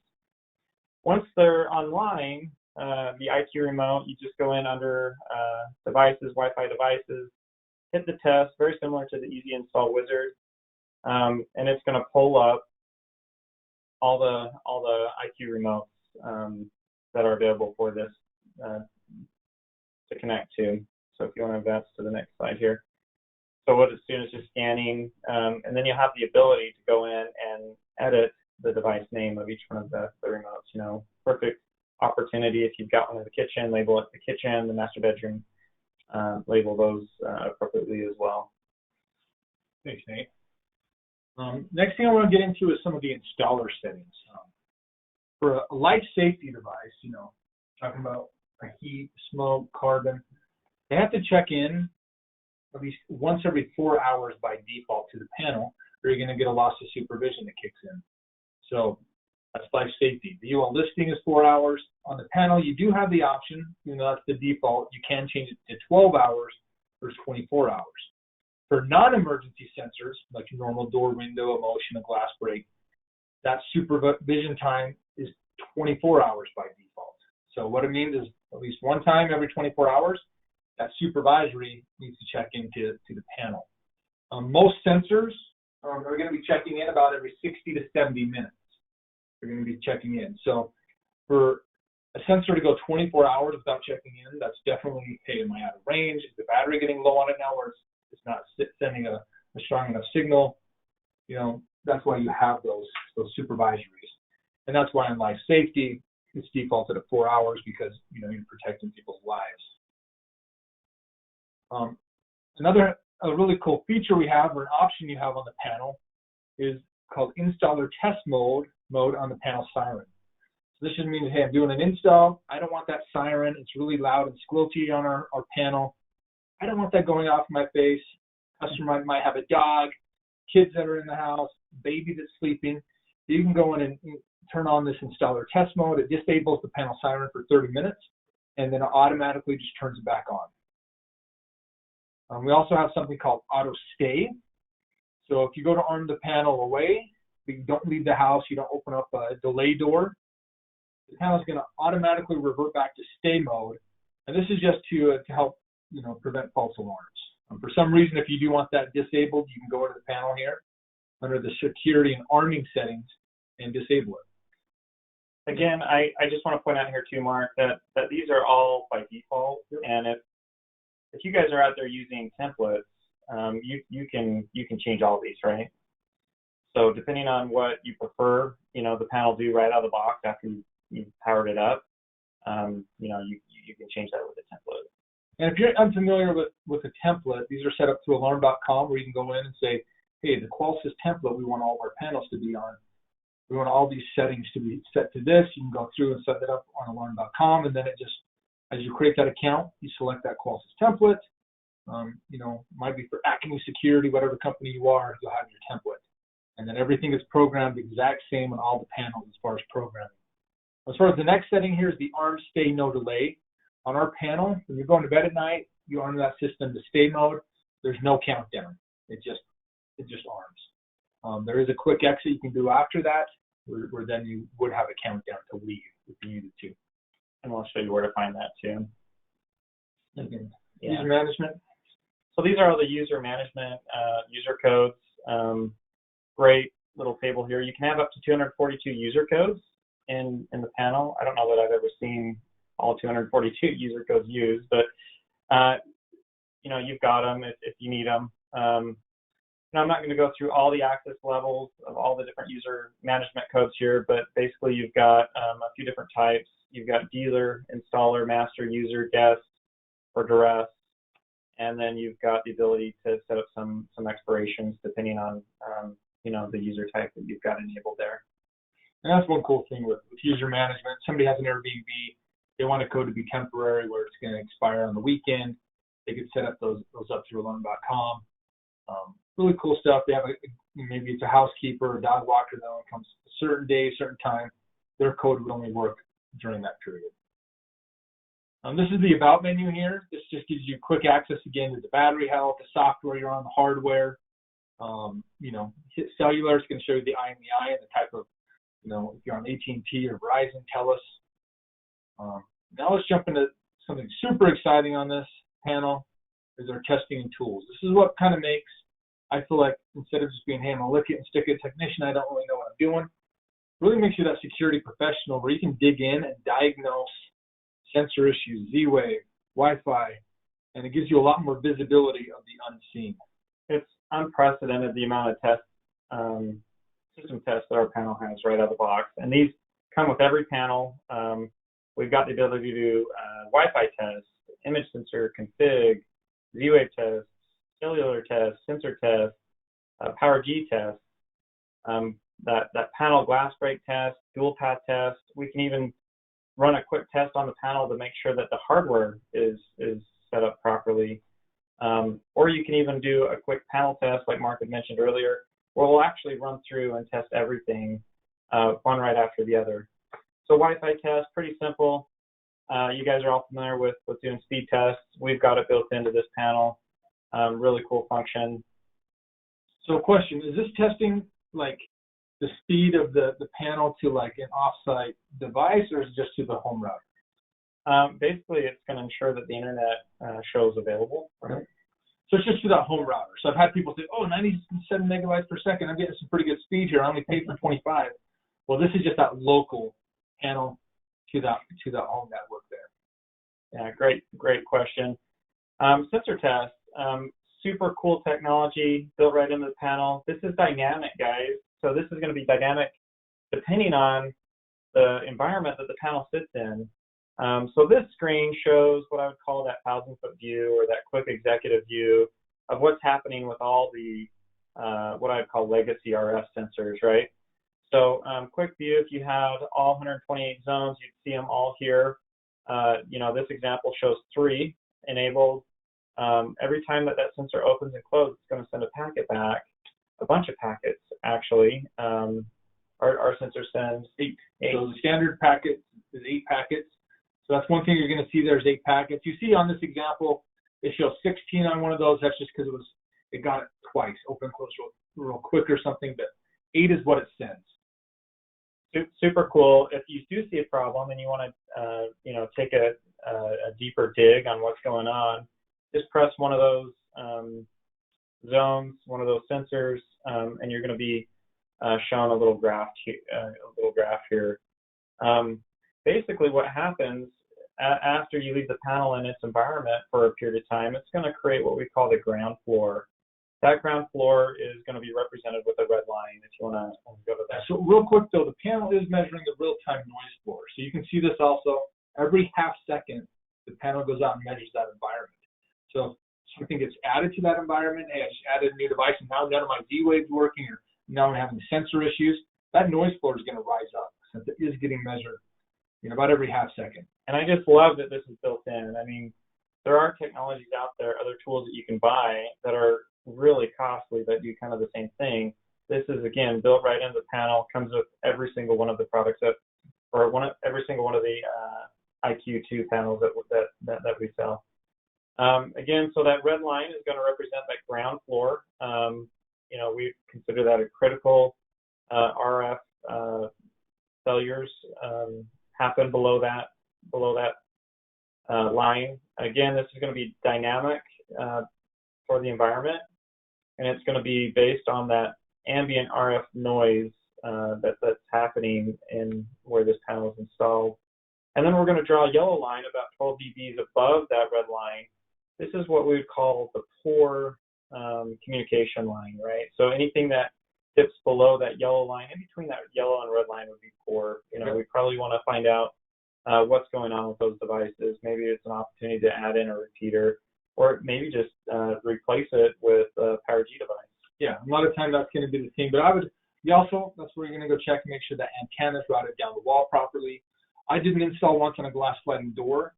Once they're online, the IQ remote, you just go in under devices, Wi-Fi devices, hit the test, very similar to the Easy Install Wizard, and it's going to pull up all the IQ remotes that are available for this to connect to. So if you want to advance to the next slide here. So what it's doing is just scanning, and then you'll have the ability to go in and edit the device name of each one of the remotes. You know, perfect opportunity if you've got one in the kitchen, label it the kitchen, the master bedroom, label those appropriately as well. Thanks, Nate. Next thing I want to get into is some of the installer settings. For a life safety device, you know, talking about heat, smoke, carbon, they have to check in at least once every 4 hours by default to the panel, or you're going to get a loss of supervision that kicks in. So that's life safety. The UL listing is 4 hours. On the panel, you do have the option, even though that's the default, you can change it to 12 hours versus 24 hours. For non-emergency sensors, like your normal door, window, motion, and glass break, that supervision time is 24 hours by default. So what it means is at least one time every 24 hours, that supervisory needs to check into the panel. Most sensors are going to be checking in about every 60 to 70 minutes. They're going to be checking in. So for a sensor to go 24 hours without checking in, that's definitely, hey, am I out of range? Is the battery getting low on it now where it's not sending a strong enough signal? You know, that's why you have those supervisories. And that's why in life safety, it's defaulted at 4 hours because, you know, you're protecting people's lives. Another really cool feature we have, or an option you have on the panel, is called installer test mode on the panel siren. So this just means, hey, I'm doing an install. I don't want that siren. It's really loud and squelchy on our panel. I don't want that going off in my face. Customer might have a dog, kids that are in the house, baby that's sleeping. You can go in and turn on this installer test mode. It disables the panel siren for 30 minutes, and then it automatically just turns it back on. We also have something called auto stay. So if you go to arm the panel away, but you don't leave the house, you don't open up a delay door, the panel is going to automatically revert back to stay mode. And this is just to help, you know, prevent false alarms. For some reason, if you do want that disabled, you can go into the panel here under the security and arming settings and disable it. Again, I just want to point out here too, Mark, that these are all by default, and if you guys are out there using templates, you can change all these, right? So depending on what you prefer, you know, the panel do right out of the box after you powered it up, you know, you can change that with a template. And if you're unfamiliar with a template, these are set up through alarm.com where you can go in and say, hey, the Qualsys template we want all of our panels to be on. We want all these settings to be set to this. You can go through and set that up on alarm.com, and then it just, as you create that account, you select that Qualsys template. You know, might be for Acme Security, whatever company you are, you'll have your template. And then everything is programmed the exact same on all the panels as far as programming. As far as the next setting here is the arm stay no delay. On our panel, when you're going to bed at night, you arm that system to stay mode. There's no countdown. It just arms. There is a quick exit you can do after that, where then you would have a countdown to leave if you needed to. And we'll show you where to find that too. Again, yeah. User management. So these are all the user management user codes. Great little table here. You can have up to 242 user codes in the panel. I don't know that I've ever seen all 242 user codes used, but you know, you've got them if you need them. Now, I'm not going to go through all the access levels of all the different user management codes here, but basically you've got a few different types. You've got dealer, installer, master, user, guest, or duress, and then you've got the ability to set up some expirations depending on the user type that you've got enabled there. And that's one cool thing with user management. Somebody has an Airbnb, they want a code to be temporary where it's going to expire on the weekend. They could set up those up through alone.com. Really cool stuff. They have maybe it's a housekeeper, a dog walker that only comes a certain day, certain time. Their code would only work during that period. This is the About menu here. This just gives you quick access again to the battery health, the software you're on, the hardware. Hit cellular, it's going to show you the IMEI and the type of, if you're on AT&T or Verizon, TELUS. Now let's jump into something super exciting on this panel is our testing and tools. This is what kind of makes, I feel like instead of just being, hey, I'm going to lick it and stick it technician, I don't really know what I'm doing. Really makes you that security professional where you can dig in and diagnose sensor issues, Z-Wave, Wi-Fi, and it gives you a lot more visibility of the unseen. It's unprecedented the amount of system tests that our panel has right out of the box, and these come with every panel. We've got the ability to do Wi-Fi tests, image sensor config, Z-Wave tests, cellular tests, sensor tests, PowerG tests, that panel glass break test, dual path test. We can even run a quick test on the panel to make sure that the hardware is set up properly. Or you can even do a quick panel test like Mark had mentioned earlier, where we'll actually run through and test everything one right after the other. So Wi-Fi test, pretty simple. You guys are all familiar with doing speed tests. We've got it built into this panel. Really cool function. So question, is this testing like the speed of the panel to like an offsite device, or is it just to the home router? Basically, it's going to ensure that the internet shows available. Right? So it's just to that home router. So I've had people say, oh, 97 megabytes per second, I'm getting some pretty good speed here. I only paid for 25. Well, this is just that local panel to that home network there. Yeah, great question. Sensor test, super cool technology built right into the panel. This is dynamic, guys. So this is going to be dynamic depending on the environment that the panel sits in. So this screen shows what I would call that 1,000-foot view, or that quick executive view of what's happening with all the what I'd call legacy RF sensors, right? So quick view, if you had all 128 zones, you'd see them all here. This example shows 3 enabled. Every time that sensor opens and closes, it's going to send a packet back, a bunch of packets, actually. Our sensor sends 8. So the standard packet is 8 packets. So that's one thing you're going to see. There's 8 packets. You see on this example, it shows 16 on one of those. That's just because it got it twice, open and close real quick or something. But 8 is what it sends. Super cool. If you do see a problem and you want to, take a deeper dig on what's going on, just press one of those zones, one of those sensors, and you're going to be shown a little graph here. Basically, what happens after you leave the panel in its environment for a period of time, it's going to create what we call the ground floor. That ground floor is going to be represented with a red line if you want to go to that. So real quick, though, the panel is measuring the real-time noise floor. So you can see this also. Every half second, the panel goes out and measures that environment. So something gets added to that environment. Hey, I just added a new device, and now none of my Z-Waves working, or now I'm having sensor issues. That noise floor is going to rise up since it is getting measured about every half second. And I just love that this is built in. I mean, there are technologies out there, other tools that you can buy that are really costly that do kind of the same thing. This is, again, built right into the panel, comes with every single one of the products every single one of the IQ2 panels that we sell. Again, so that red line is going to represent that ground floor. We consider that a critical RF failures happen below that line. Again, this is going to be dynamic for the environment, and it's going to be based on that ambient RF noise that's happening in where this panel is installed. And then we're going to draw a yellow line about 12 dBs above that red line. This is what we would call the poor communication line, right? So anything that dips below that yellow line, in between that yellow and red line would be poor. You know, we probably want to find out what's going on with those devices. Maybe it's an opportunity to add in a repeater, or maybe just replace it with a PowerG device. Yeah, a lot of times that's going to be the thing. But that's where you're going to go check and make sure that antenna's routed down the wall properly. I did an install once on a glass sliding door.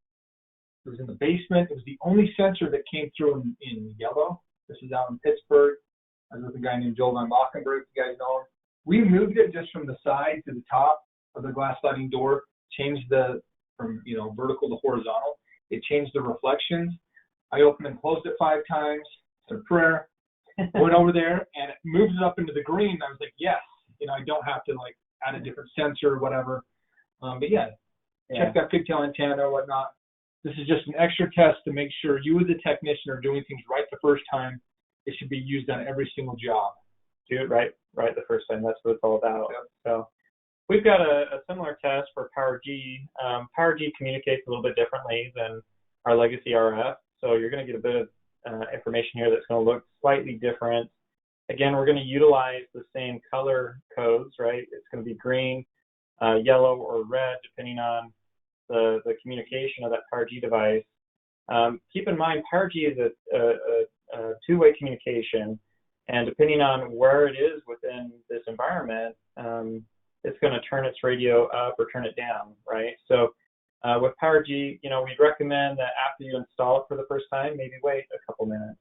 It was in the basement. It was the only sensor that came through in yellow. This is out in Pittsburgh. I was with a guy named Joel Van Bockenberg, if you guys know him. We moved it just from the side to the top of the glass sliding door, changed from vertical to horizontal. It changed the reflections. I opened and closed it 5 times, said a prayer, went over there, and it moved it up into the green. I was like, yes, I don't have to like add a different sensor or whatever. But check that pigtail antenna or whatnot. This is just an extra test to make sure you as a technician are doing things right the first time. It should be used on every single job. Do it right the first time. That's what it's all about. Yep. So we've got a similar test for PowerG. PowerG communicates a little bit differently than our legacy RF. So you're going to get a bit of information here that's going to look slightly different. Again, we're going to utilize the same color codes, right? It's going to be green, yellow, or red, depending on the communication of that PowerG device. Keep in mind, PowerG is a two-way communication, and depending on where it is within this environment, it's going to turn its radio up or turn it down, right? So with PowerG, we'd recommend that after you install it for the first time, maybe wait a couple minutes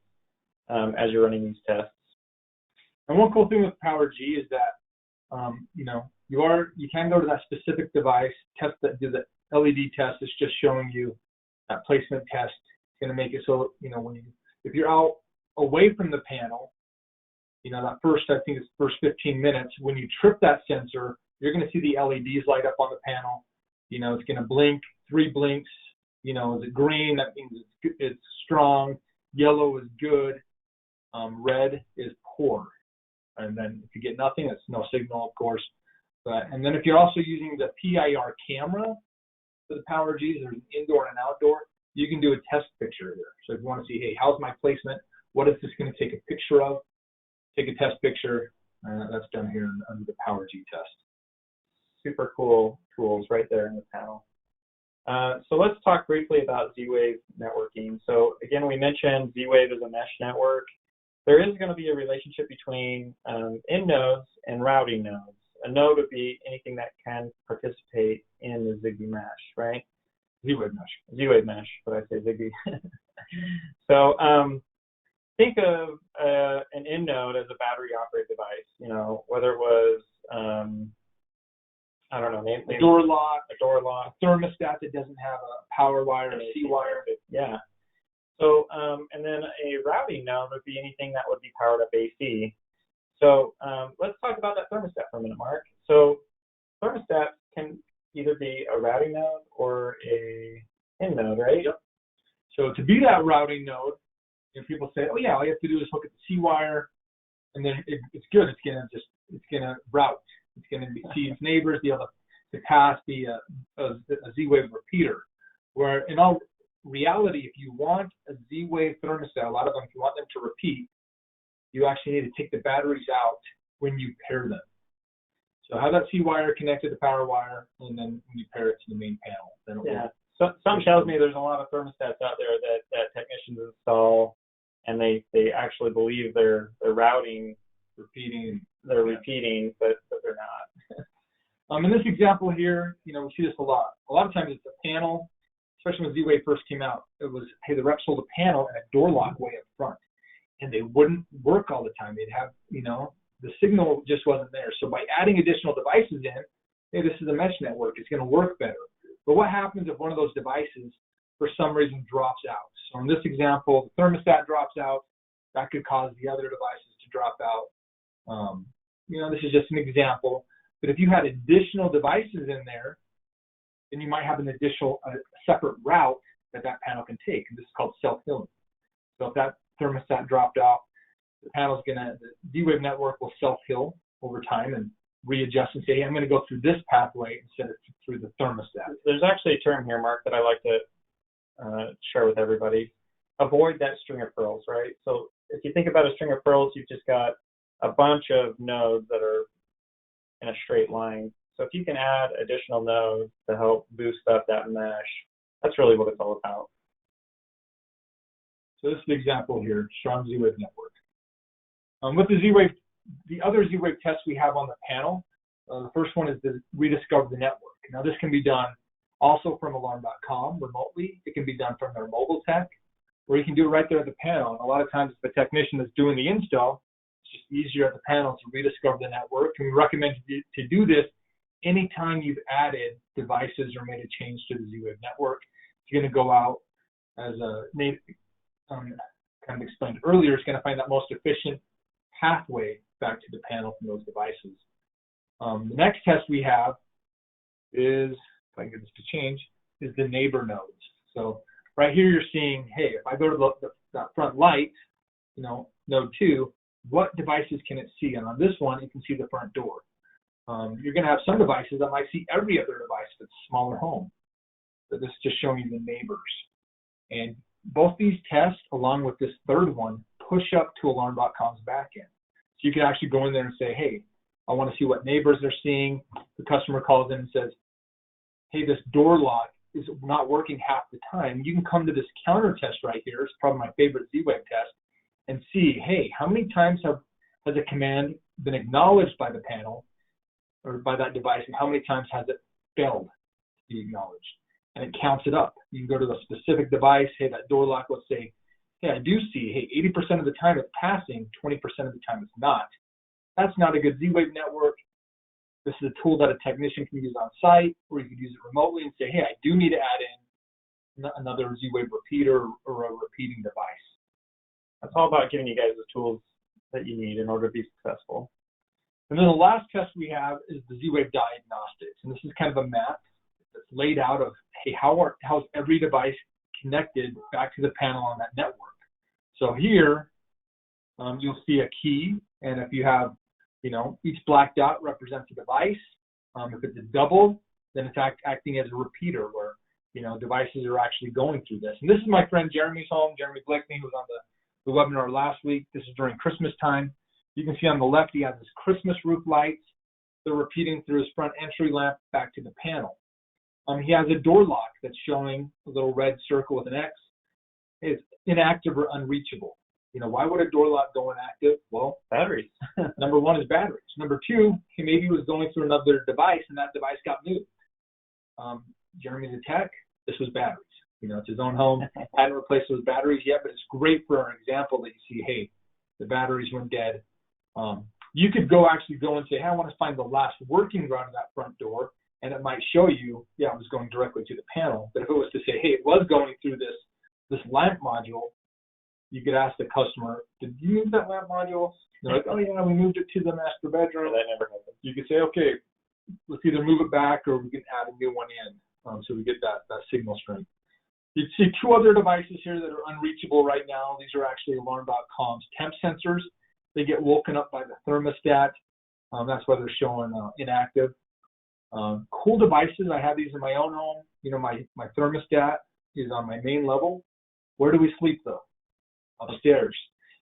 as you're running these tests. And one cool thing with PowerG is that you can go to that specific device, do the LED test. It's just showing you that placement test. It's going to make it so if you're out away from the panel, that first 15 minutes, when you trip that sensor, you're going to see the LEDs light up on the panel. It's going to blink, 3 blinks. Is it green? That means it's strong. Yellow is good. Red is poor. And then if you get nothing, it's no signal, of course. And then if you're also using the PIR camera for the PowerGs, there's an indoor and an outdoor, you can do a test picture here. So if you want to see, hey, how's my placement? What is this going to take a picture of? Take a test picture. That's done here under the PowerG test. Super cool tools right there in the panel. So let's talk briefly about Z-Wave networking. So again, we mentioned Z-Wave is a mesh network. There is going to be a relationship between end nodes and routing nodes. A node would be anything that can participate in the Zigbee mesh, right? Z-Wave mesh. Z-Wave mesh, but I say Zigbee. So think of an end node as a battery operated device, whether it was, I don't know, a door lock, a thermostat that doesn't have a power wire or a C wire. Yeah. So, and then a routing node would be anything that would be powered up AC. So let's talk about that thermostat for a minute, Mark. So thermostats can either be a routing node or a end node, right? Yep. So to be that routing node, people say, oh yeah, all you have to do is hook at the C wire, and then it's good. It's gonna route. It's gonna see its neighbors, be able to pass a Z-Wave repeater. Where in all reality, if you want a Z-Wave thermostat, a lot of them, if you want them to repeat, you actually need to take the batteries out when you pair them. So have that C wire connected to power wire, and then when you pair it to the main panel, then it will. So some tells me there's a lot of thermostats out there that technicians install, and they actually believe they're routing, repeating, but they're not. In this example here, we see this a lot. A lot of times it's a panel, especially when Z-Wave first came out. It was, hey, the rep sold a panel and a door lock way up front, and they wouldn't work all the time. They'd have, the signal just wasn't there. So by adding additional devices in, hey, this is a mesh network. It's going to work better. But what happens if one of those devices, for some reason, drops out? So in this example, the thermostat drops out. That could cause the other devices to drop out. This is just an example. But if you had additional devices in there, then you might have an additional separate route that panel can take. And this is called self-healing. So if that thermostat dropped off, the Z-Wave network will self-heal over time and readjust and say, hey, I'm going to go through this pathway instead of through the thermostat. There's actually a term here, Mark, that I like to share with everybody. Avoid that string of pearls, right? So if you think about a string of pearls, you've just got a bunch of nodes that are in a straight line. So if you can add additional nodes to help boost up that mesh, that's really what it's all about. So this is the example here, strong Z-Wave network. With the Z-Wave, the other Z-Wave tests we have on the panel, the first one is to rediscover the network. Now this can be done also from alarm.com remotely. It can be done from their mobile tech, or you can do it right there at the panel. And a lot of times if the technician is doing the install, it's just easier at the panel to rediscover the network. And we recommend to do this anytime you've added devices or made a change to the Z-Wave network. If you're going to go out, as Nate kind of explained earlier, it's going to find that most efficient pathway back to the panel from those devices. The next test we have is, if I can get this to change, is the neighbor nodes. So right here you're seeing, hey, if I go to that front light, you know, node 2, what devices can it see? And on this one, you can see the front door. You're going to have some devices that might see every other device that's a smaller home. So this is just showing you the neighbors. And both these tests, along with this third one, push up to alarm.com's backend. So you can actually go in there and say, hey, I want to see what neighbors they're seeing. The customer calls in and says, hey, this door lock is not working half the time. You can come to this counter test right here. It's probably my favorite Z-Wave test, and see, hey, how many times has a command been acknowledged by the panel or by that device, and how many times has it failed to be acknowledged? And it counts it up. You can go to a specific device, hey, that door lock, let's say, hey, I do see, hey, 80% of the time it's passing, 20% of the time it's not. That's not a good Z-Wave network. This is a tool that a technician can use on site, or you can use it remotely and say, hey, I do need to add in another Z-Wave repeater or a repeating device. That's all about giving you guys the tools that you need in order to be successful. And then the last test we have is the Z-Wave Diagnostics. And this is kind of a map that's laid out of, hey, how's every device connected back to the panel on that network. So here, you'll see a key, and if you have, you know, each black dot represents a device. If it's a double, then it's acting as a repeater where, you know, devices are actually going through this. And this is my friend Jeremy's home, Jeremy Blakeney, who was on the webinar last week. This is during Christmas time. You can see on the left, he has his Christmas roof lights. They're repeating through his front entry lamp back to the panel. He has a door lock that's showing a little red circle with an X. It's inactive or unreachable. You know, why would a door lock go inactive? Well, Batteries. Number one is batteries. Number two, he maybe was going through another device and that device got moved. Jeremy's a tech. This was batteries. You know, it's his own home. Hadn't replaced those batteries yet, but it's great for an example that you see, hey, the batteries went dead. You could actually go and say, hey, I want to find the last working run of that front door, and it might show you, yeah, it was going directly to the panel. But if it was to say, hey, it was going through this lamp module, you could ask the customer, did you move that lamp module? They're like, oh yeah, we moved it to the master bedroom. That never happened. You could say, okay, let's either move it back or we can add a new one in, so we get that signal strength. You see two other devices here that are unreachable right now. These are actually alarm.com's temp sensors. They get woken up by the thermostat. That's why they're showing inactive. Cool devices, I have these in my own home. You know, my thermostat is on my main level. Where do we sleep though? Upstairs.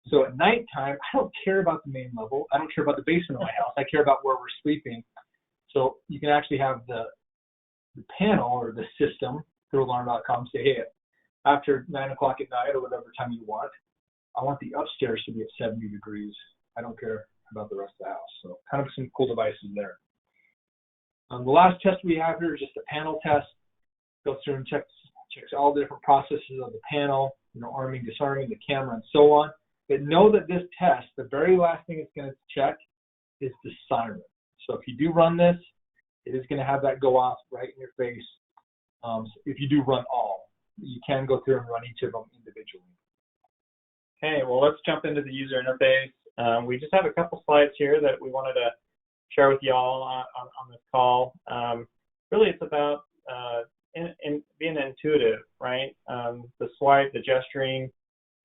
So at nighttime, I don't care about the main level. I don't care about the basement of my house. I care about where we're sleeping. So you can actually have the panel or the system through alarm.com say, hey, after 9 o'clock at night or whatever time you want, I want the upstairs to be at 70 degrees. I don't care about the rest of the house. So kind of some cool devices there. The last test we have here is just a panel test. Goes through and checks all the different processes of the panel, you know, arming, disarming, the camera, and so on. But know that this test, the very last thing it's going to check is the siren. So if you do run this, it is going to have that go off right in your face. If you do run all, you can go through and run each of them individually. Okay, well, let's jump into the user interface. We just have a couple slides here that we wanted to share with y'all on this call. Really, it's about in being intuitive, right? The swipe, the gesturing,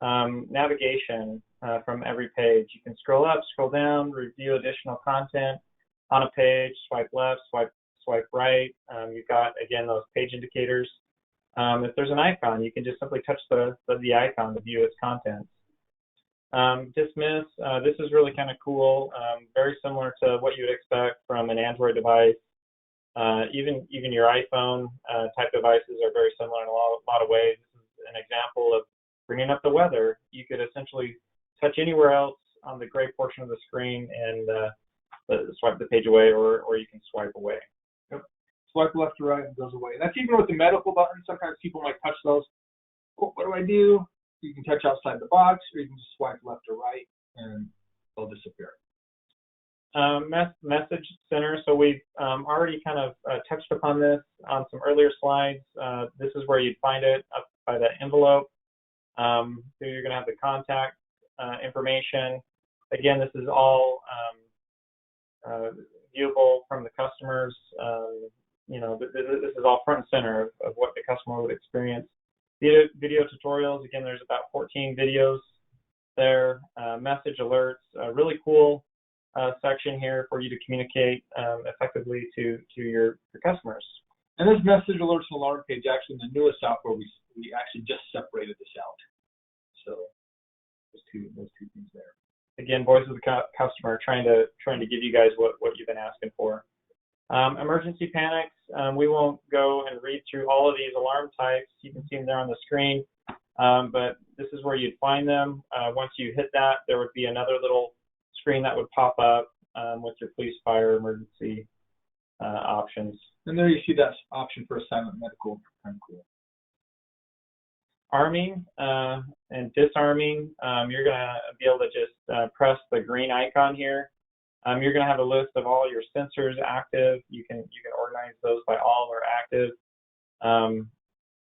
navigation from every page. You can scroll up, scroll down, review additional content on a page, swipe left, swipe right. You've got, again, those page indicators. If there's an icon, you can just simply touch the icon to view its contents. Dismiss, this is really kind of cool, very similar to what you would expect from an Android device. Even your iPhone type devices are very similar in a lot of ways. This is an example of bringing up the weather. You could essentially touch anywhere else on the gray portion of the screen and swipe the page away, or you can swipe away. Yep. Swipe left to right and it goes away. That's even with the medical buttons. Sometimes people might touch those. Oh, what do I do? You can touch outside the box, or you can just swipe left or right, and they'll disappear. Message center. So we've already kind of touched upon this on some earlier slides. This is where you'd find it up by the envelope. So you're going to have the contact information. Again, this is all viewable from the customers. This is all front and center of what the customer would experience. Video tutorials. Again, there's about 14 videos there. Message alerts. Really cool section here for you to communicate effectively to your customers. And this message alerts and alarm page, actually in the newest software, we actually just separated this out. So those two things there. Again, Voice of the customer, trying to give you guys what you've been asking for. Emergency panics. We won't go and read through all of these alarm types. You can see them there on the screen, but this is where you'd find them. Once you hit that, there would be another little screen that would pop up with your police, fire, emergency options. And there you see that option for a silent medical. Kind of cool. Arming and disarming. You're going to be able to just press the green icon here. You're going to have a list of all your sensors active. You can organize those by all are active.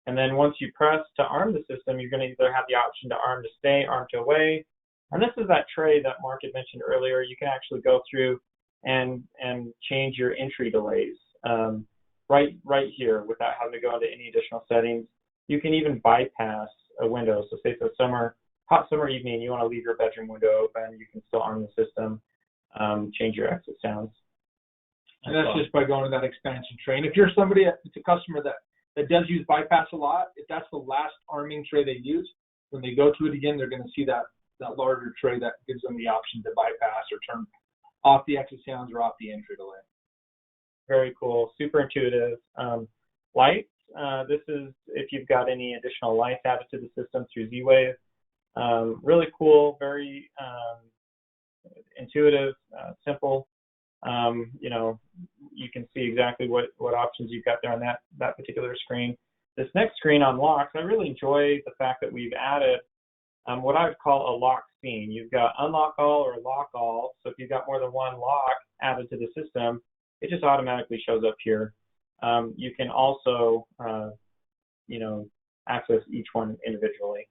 And then once you press to arm the system, you're going to either have the option to arm to stay, arm to away. And this is that tray that Mark had mentioned earlier. You can actually go through and change your entry delays right here without having to go into any additional settings. You can even bypass a window. So say it's a hot summer evening, you want to leave your bedroom window open, you can still arm the system, change your exit sounds. And that's just by going to that expansion tray. And if you're somebody, it's a customer that does use bypass a lot, if that's the last arming tray they use, when they go to it again, they're going to see that larger tray that gives them the option to bypass or turn off the exit sounds or off the entry delay. Very cool, super intuitive. Lights, this is if you've got any additional lights added to the system through Z-Wave. Really cool, very intuitive, simple. You can see exactly what options you've got there on that particular screen. This next screen on locks, I really enjoy the fact that we've added what I would call a lock scene. You've got unlock all or lock all. So if you've got more than one lock added to the system, it just automatically shows up here. You can also, access each one individually.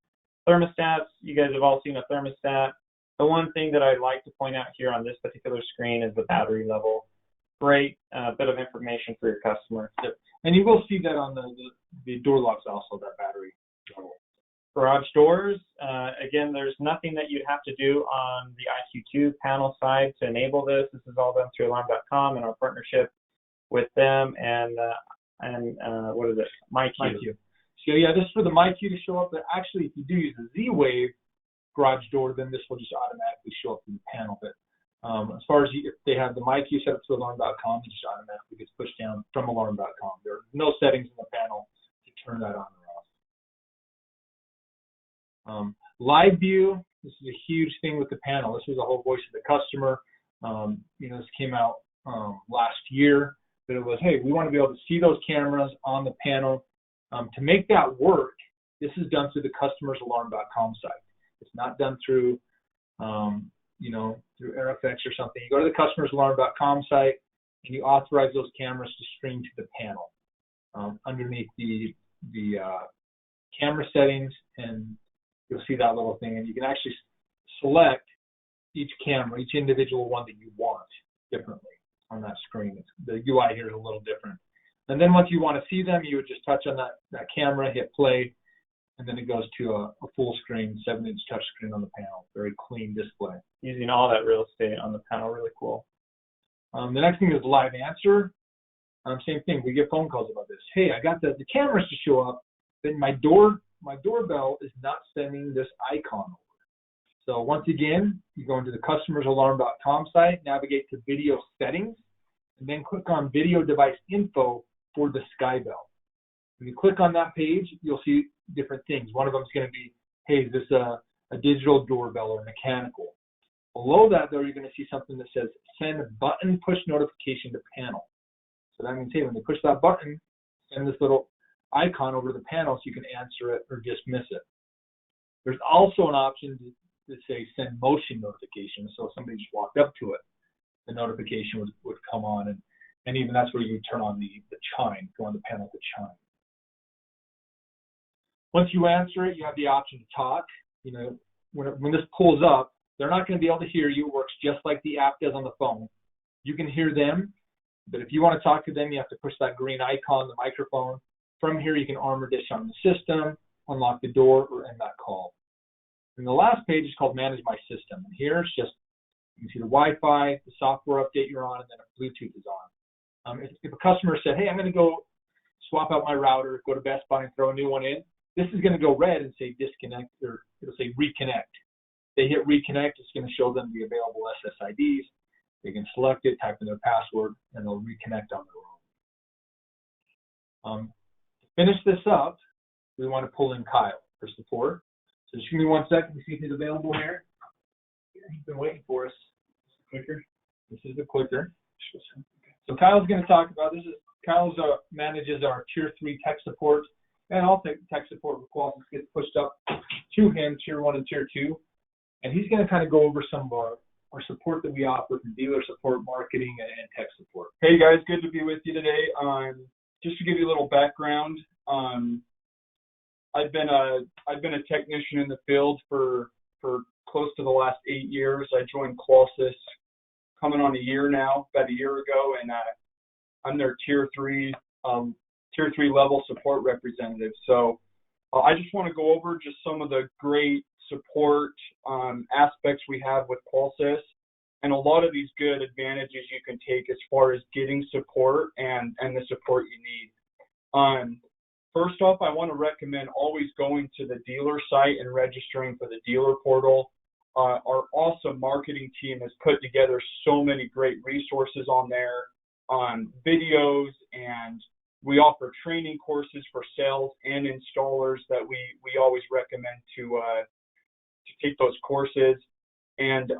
Thermostats, you guys have all seen a thermostat. The one thing that I'd like to point out here on this particular screen is the battery level. Great bit of information for your customer. And you will see that on the door locks also, that battery level. Garage doors, again, there's nothing that you'd have to do on the IQ2 panel side to enable this. This is all done through alarm.com and our partnership with them and what is it? MyQ. So yeah, this is for the MyQ to show up, but actually if you do use the Z-Wave garage door, then this will just automatically show up in the panel. But as far as if they have the MyQ set up to alarm.com, it just automatically gets pushed down from alarm.com. There are no settings in the panel to turn that on or off. Live view, this is a huge thing with the panel. This is the whole voice of the customer. This came out last year, but it was, hey, we want to be able to see those cameras on the panel. To make that work, this is done through the customer's alarm.com site. It's not done through, through AirFX or something. You go to the customer's alarm.com site and you authorize those cameras to stream to the panel underneath the camera settings, and you'll see that little thing. And you can actually select each camera, each individual one that you want differently on that screen. The UI here is a little different. And then once you want to see them, you would just touch on that camera, hit play, and then it goes to a full screen, 7-inch touch screen on the panel. Very clean display. Using all that real estate on the panel, really cool. The next thing is live answer. Same thing, we get phone calls about this. Hey, I got the cameras to show up, but my doorbell is not sending this icon over. So once again, you go into the customersalarm.com site, navigate to video settings, and then click on video device info for the Skybell. When you click on that page, you'll see different things. One of them is going to be, hey, is this a digital doorbell or mechanical? Below that, though, you're going to see something that says send button push notification to panel. So that means, hey, when they push that button, send this little icon over to the panel so you can answer it or dismiss it. There's also an option to say send motion notification. So if somebody just walked up to it, the notification would come on, and even that's where you turn on the chime, go on the panel to chime. Once you answer it, you have the option to talk. You know, when this pulls up, they're not going to be able to hear you. It works just like the app does on the phone. You can hear them, but if you want to talk to them, you have to push that green icon, the microphone. From here, you can arm or disarm the system, unlock the door, or end that call. And the last page is called Manage My System. And here it's just, you can see the Wi-Fi, the software update you're on, and then a Bluetooth is on. If a customer said, hey, I'm going to go swap out my router, go to Best Buy and throw a new one in, this is going to go red and say disconnect, or it'll say reconnect. They hit reconnect, it's going to show them the available SSIDs. They can select it, type in their password, and they'll reconnect on their own. To finish this up, we want to pull in Kyle for support. So just give me 1 second to see if he's available here. He's been waiting for us. Clicker. This is the clicker. So Kyle's going to talk about this. Kyle's manages our Tier 3 tech support, and all tech support with Qualys gets pushed up to him, Tier 1 and Tier 2. And he's going to kind of go over some of our support that we offer from dealer support, marketing, and tech support. Hey guys, good to be with you today. Just to give you a little background, I've been a technician in the field for close to the last 8 years. I joined Qualys coming on a year now, about a year ago, and I'm their Tier 3 level support representative. So I just want to go over just some of the great support aspects we have with Qualys, and a lot of these good advantages you can take as far as getting support and the support you need. First off, I want to recommend always going to the dealer site and registering for the dealer portal. Our awesome marketing team has put together so many great resources on there, videos, and we offer training courses for sales and installers that we always recommend to take those courses. And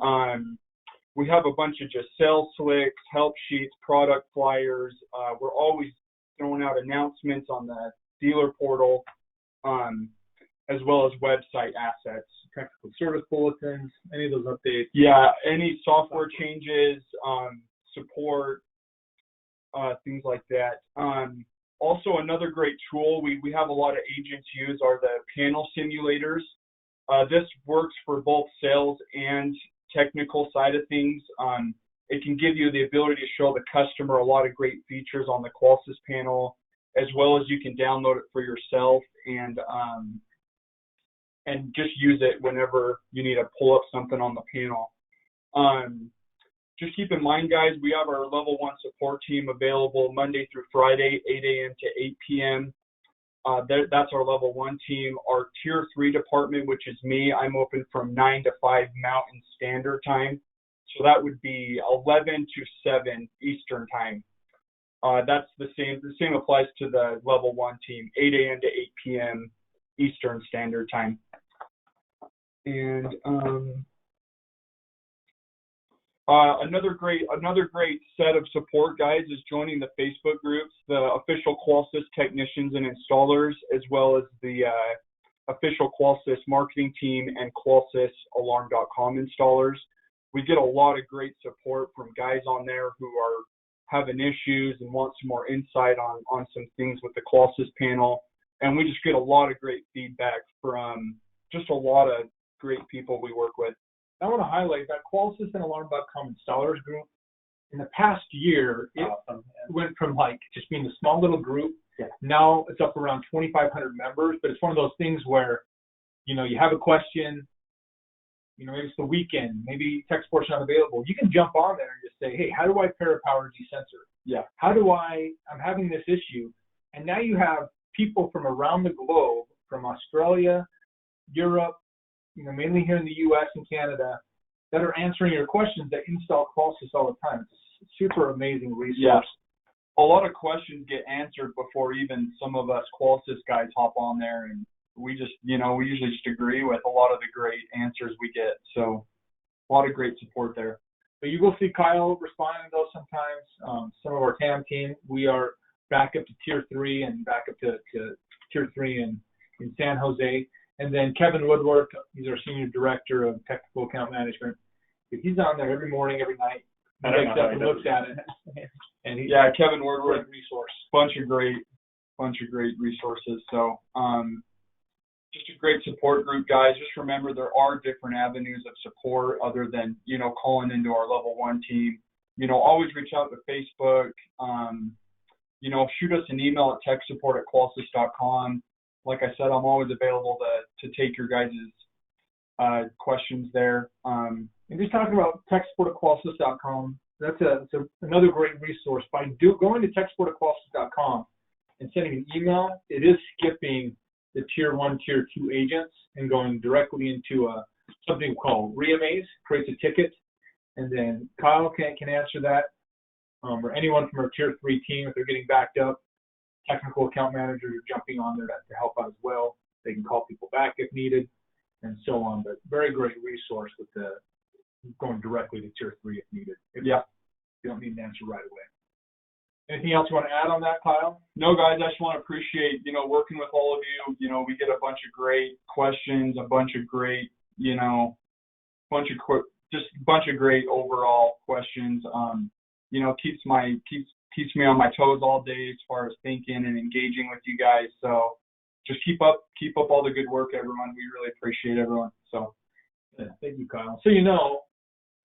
we have a bunch of just sales slicks, help sheets, product flyers. We're always throwing out announcements on the dealer portal, as well as website assets. Technical service bulletins, any of those updates? Yeah, any software changes, support, things like that. Also, another great tool we have a lot of agents use are the panel simulators. This works for both sales and technical side of things. It can give you the ability to show the customer a lot of great features on the Qualys panel, as well as you can download it for yourself and just use it whenever you need to pull up something on the panel. Just keep in mind, guys, we have our level 1 support team available Monday through Friday, 8 a.m. to 8 p.m. That's our level 1 team. Our Tier 3 department, which is me, I'm open from 9 to 5 Mountain Standard Time. So that would be 11 to 7 Eastern Time. That's the same. The same applies to the level 1 team, 8 a.m. to 8 p.m. Eastern Standard Time. And another great set of support, guys, is joining the Facebook groups, the official Qualys technicians and installers, as well as the official Qualys marketing team and QualysAlarm.com installers. We get a lot of great support from guys on there who are having issues and want some more insight on some things with the Qualys panel. And we just get a lot of great feedback from just a lot of great people we work with. I want to highlight that Qualys and Alarm.com installers group. In the past year, it went from like just being a small little group. Yeah. Now it's up around 2,500 members. But it's one of those things where, you know, you have a question, you know, maybe it's the weekend, maybe tech support's not available. You can jump on there and just say, hey, how do I pair a PowerG sensor? Yeah. I'm having this issue. And now you have people from around the globe, from Australia, Europe, mainly here in the U.S. and Canada, that are answering your questions that install Qualsys all the time. It's a super amazing resource. Yeah. A lot of questions get answered before even some of us Qualsys guys hop on there, and we just, we usually just agree with a lot of the great answers we get. So a lot of great support there. But you will see Kyle responding to those sometimes. Some of our TAM team, we are back up to tier 3 and back up to tier 3 in San Jose. And then Kevin Woodward, he's our senior director of technical account management. He's on there every morning, every night. He wakes up and looks at it. And Kevin Woodward, resource. bunch of great resources. So just a great support group, guys. Just remember there are different avenues of support other than, calling into our level 1 team. Always reach out to Facebook. Shoot us an email at techsupport@qualsys.com. Like I said, I'm always available to take your guys' questions there. And just talking about techsupport@qualsys.com, that's another great resource. By going to techsupport@qualsys.com and sending an email, it is skipping the tier 1, tier 2 agents and going directly into something called Reamaze, creates a ticket, and then Kyle can answer that, or anyone from our tier 3 team if they're getting backed up. Technical account managers are jumping on there to help out as well. They can call people back if needed, and so on. But very great resource with the going directly to tier 3 if needed. You don't need an answer right away. Anything else you want to add on that, Kyle? No, guys, I just want to appreciate, working with all of you. We get a bunch of great questions, a bunch of great, just a bunch of great overall questions. Keeps me on my toes all day as far as thinking and engaging with you guys. So just keep up all the good work, everyone. We really appreciate everyone. So thank you, Kyle. So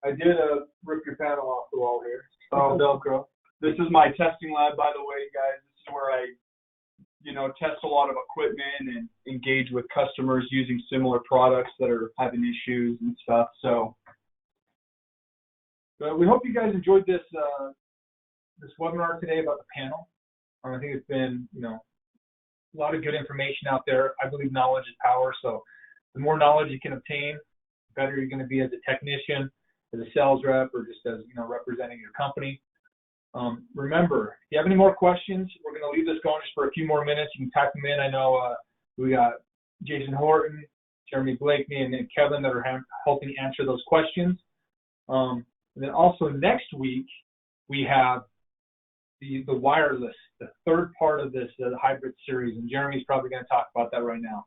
I did rip your panel off the wall here. Velcro. This is my testing lab, by the way, guys. This is where I, test a lot of equipment and engage with customers using similar products that are having issues and stuff. So we hope you guys enjoyed this webinar today about the panel. I think it's been, a lot of good information out there. I believe knowledge is power. So the more knowledge you can obtain, the better you're going to be as a technician, as a sales rep, or just as, representing your company. Remember, if you have any more questions, we're going to leave this going just for a few more minutes. You can type them in. I know we got Jason Horton, Jeremy Blakeney, and then Kevin that are helping answer those questions. And then also next week, we have the wireless, the third part of this hybrid series, and Jeremy's probably going to talk about that right now.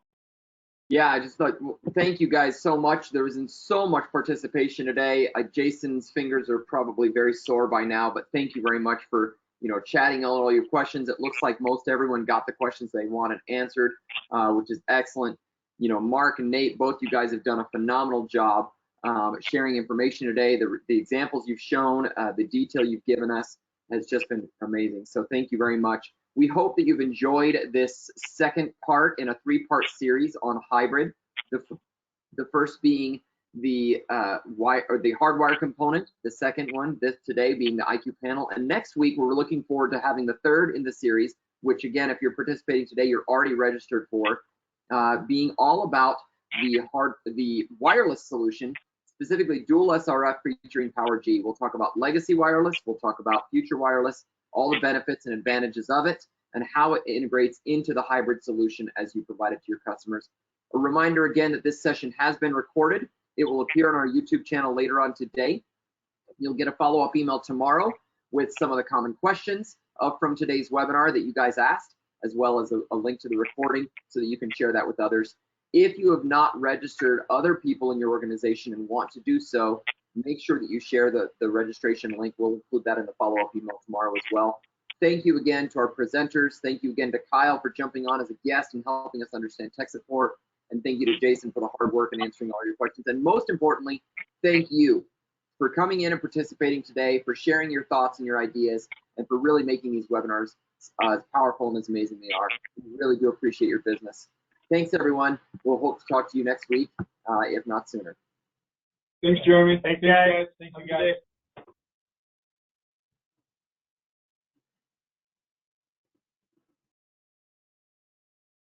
Yeah, I just thought, thank you guys so much. There was so much participation today. Jason's fingers are probably very sore by now, but thank you very much for, chatting all your questions. It looks like most everyone got the questions they wanted answered, which is excellent. Mark and Nate, both you guys have done a phenomenal job sharing information today. The examples you've shown, the detail you've given us has just been amazing. So thank you very much. We hope that you've enjoyed this second part in a 3-part series on hybrid. The first being the hardwire component, the second one today being the IQ panel, and next week we're looking forward to having the third in the series, which again, if you're participating today, you're already registered for, being all about the wireless solution, specifically dual SRF featuring PowerG. We'll talk about legacy wireless, we'll talk about future wireless, all the benefits and advantages of it, and how it integrates into the hybrid solution as you provide it to your customers. A reminder again that this session has been recorded. It will appear on our YouTube channel later on today. You'll get a follow-up email tomorrow with some of the common questions from today's webinar that you guys asked, as well as a link to the recording so that you can share that with others. If you have not registered other people in your organization and want to do so, make sure that you share the registration link. We'll include that in the follow-up email tomorrow as well. Thank you again to our presenters. Thank you again to Kyle for jumping on as a guest and helping us understand tech support. And thank you to Jason for the hard work and answering all your questions. And most importantly, thank you for coming in and participating today, for sharing your thoughts and your ideas, and for really making these webinars as powerful and as amazing they are. We really do appreciate your business. Thanks, everyone. We'll hope to talk to you next week, if not sooner. Thanks, Jeremy. Thanks, guys. Thank you, guys.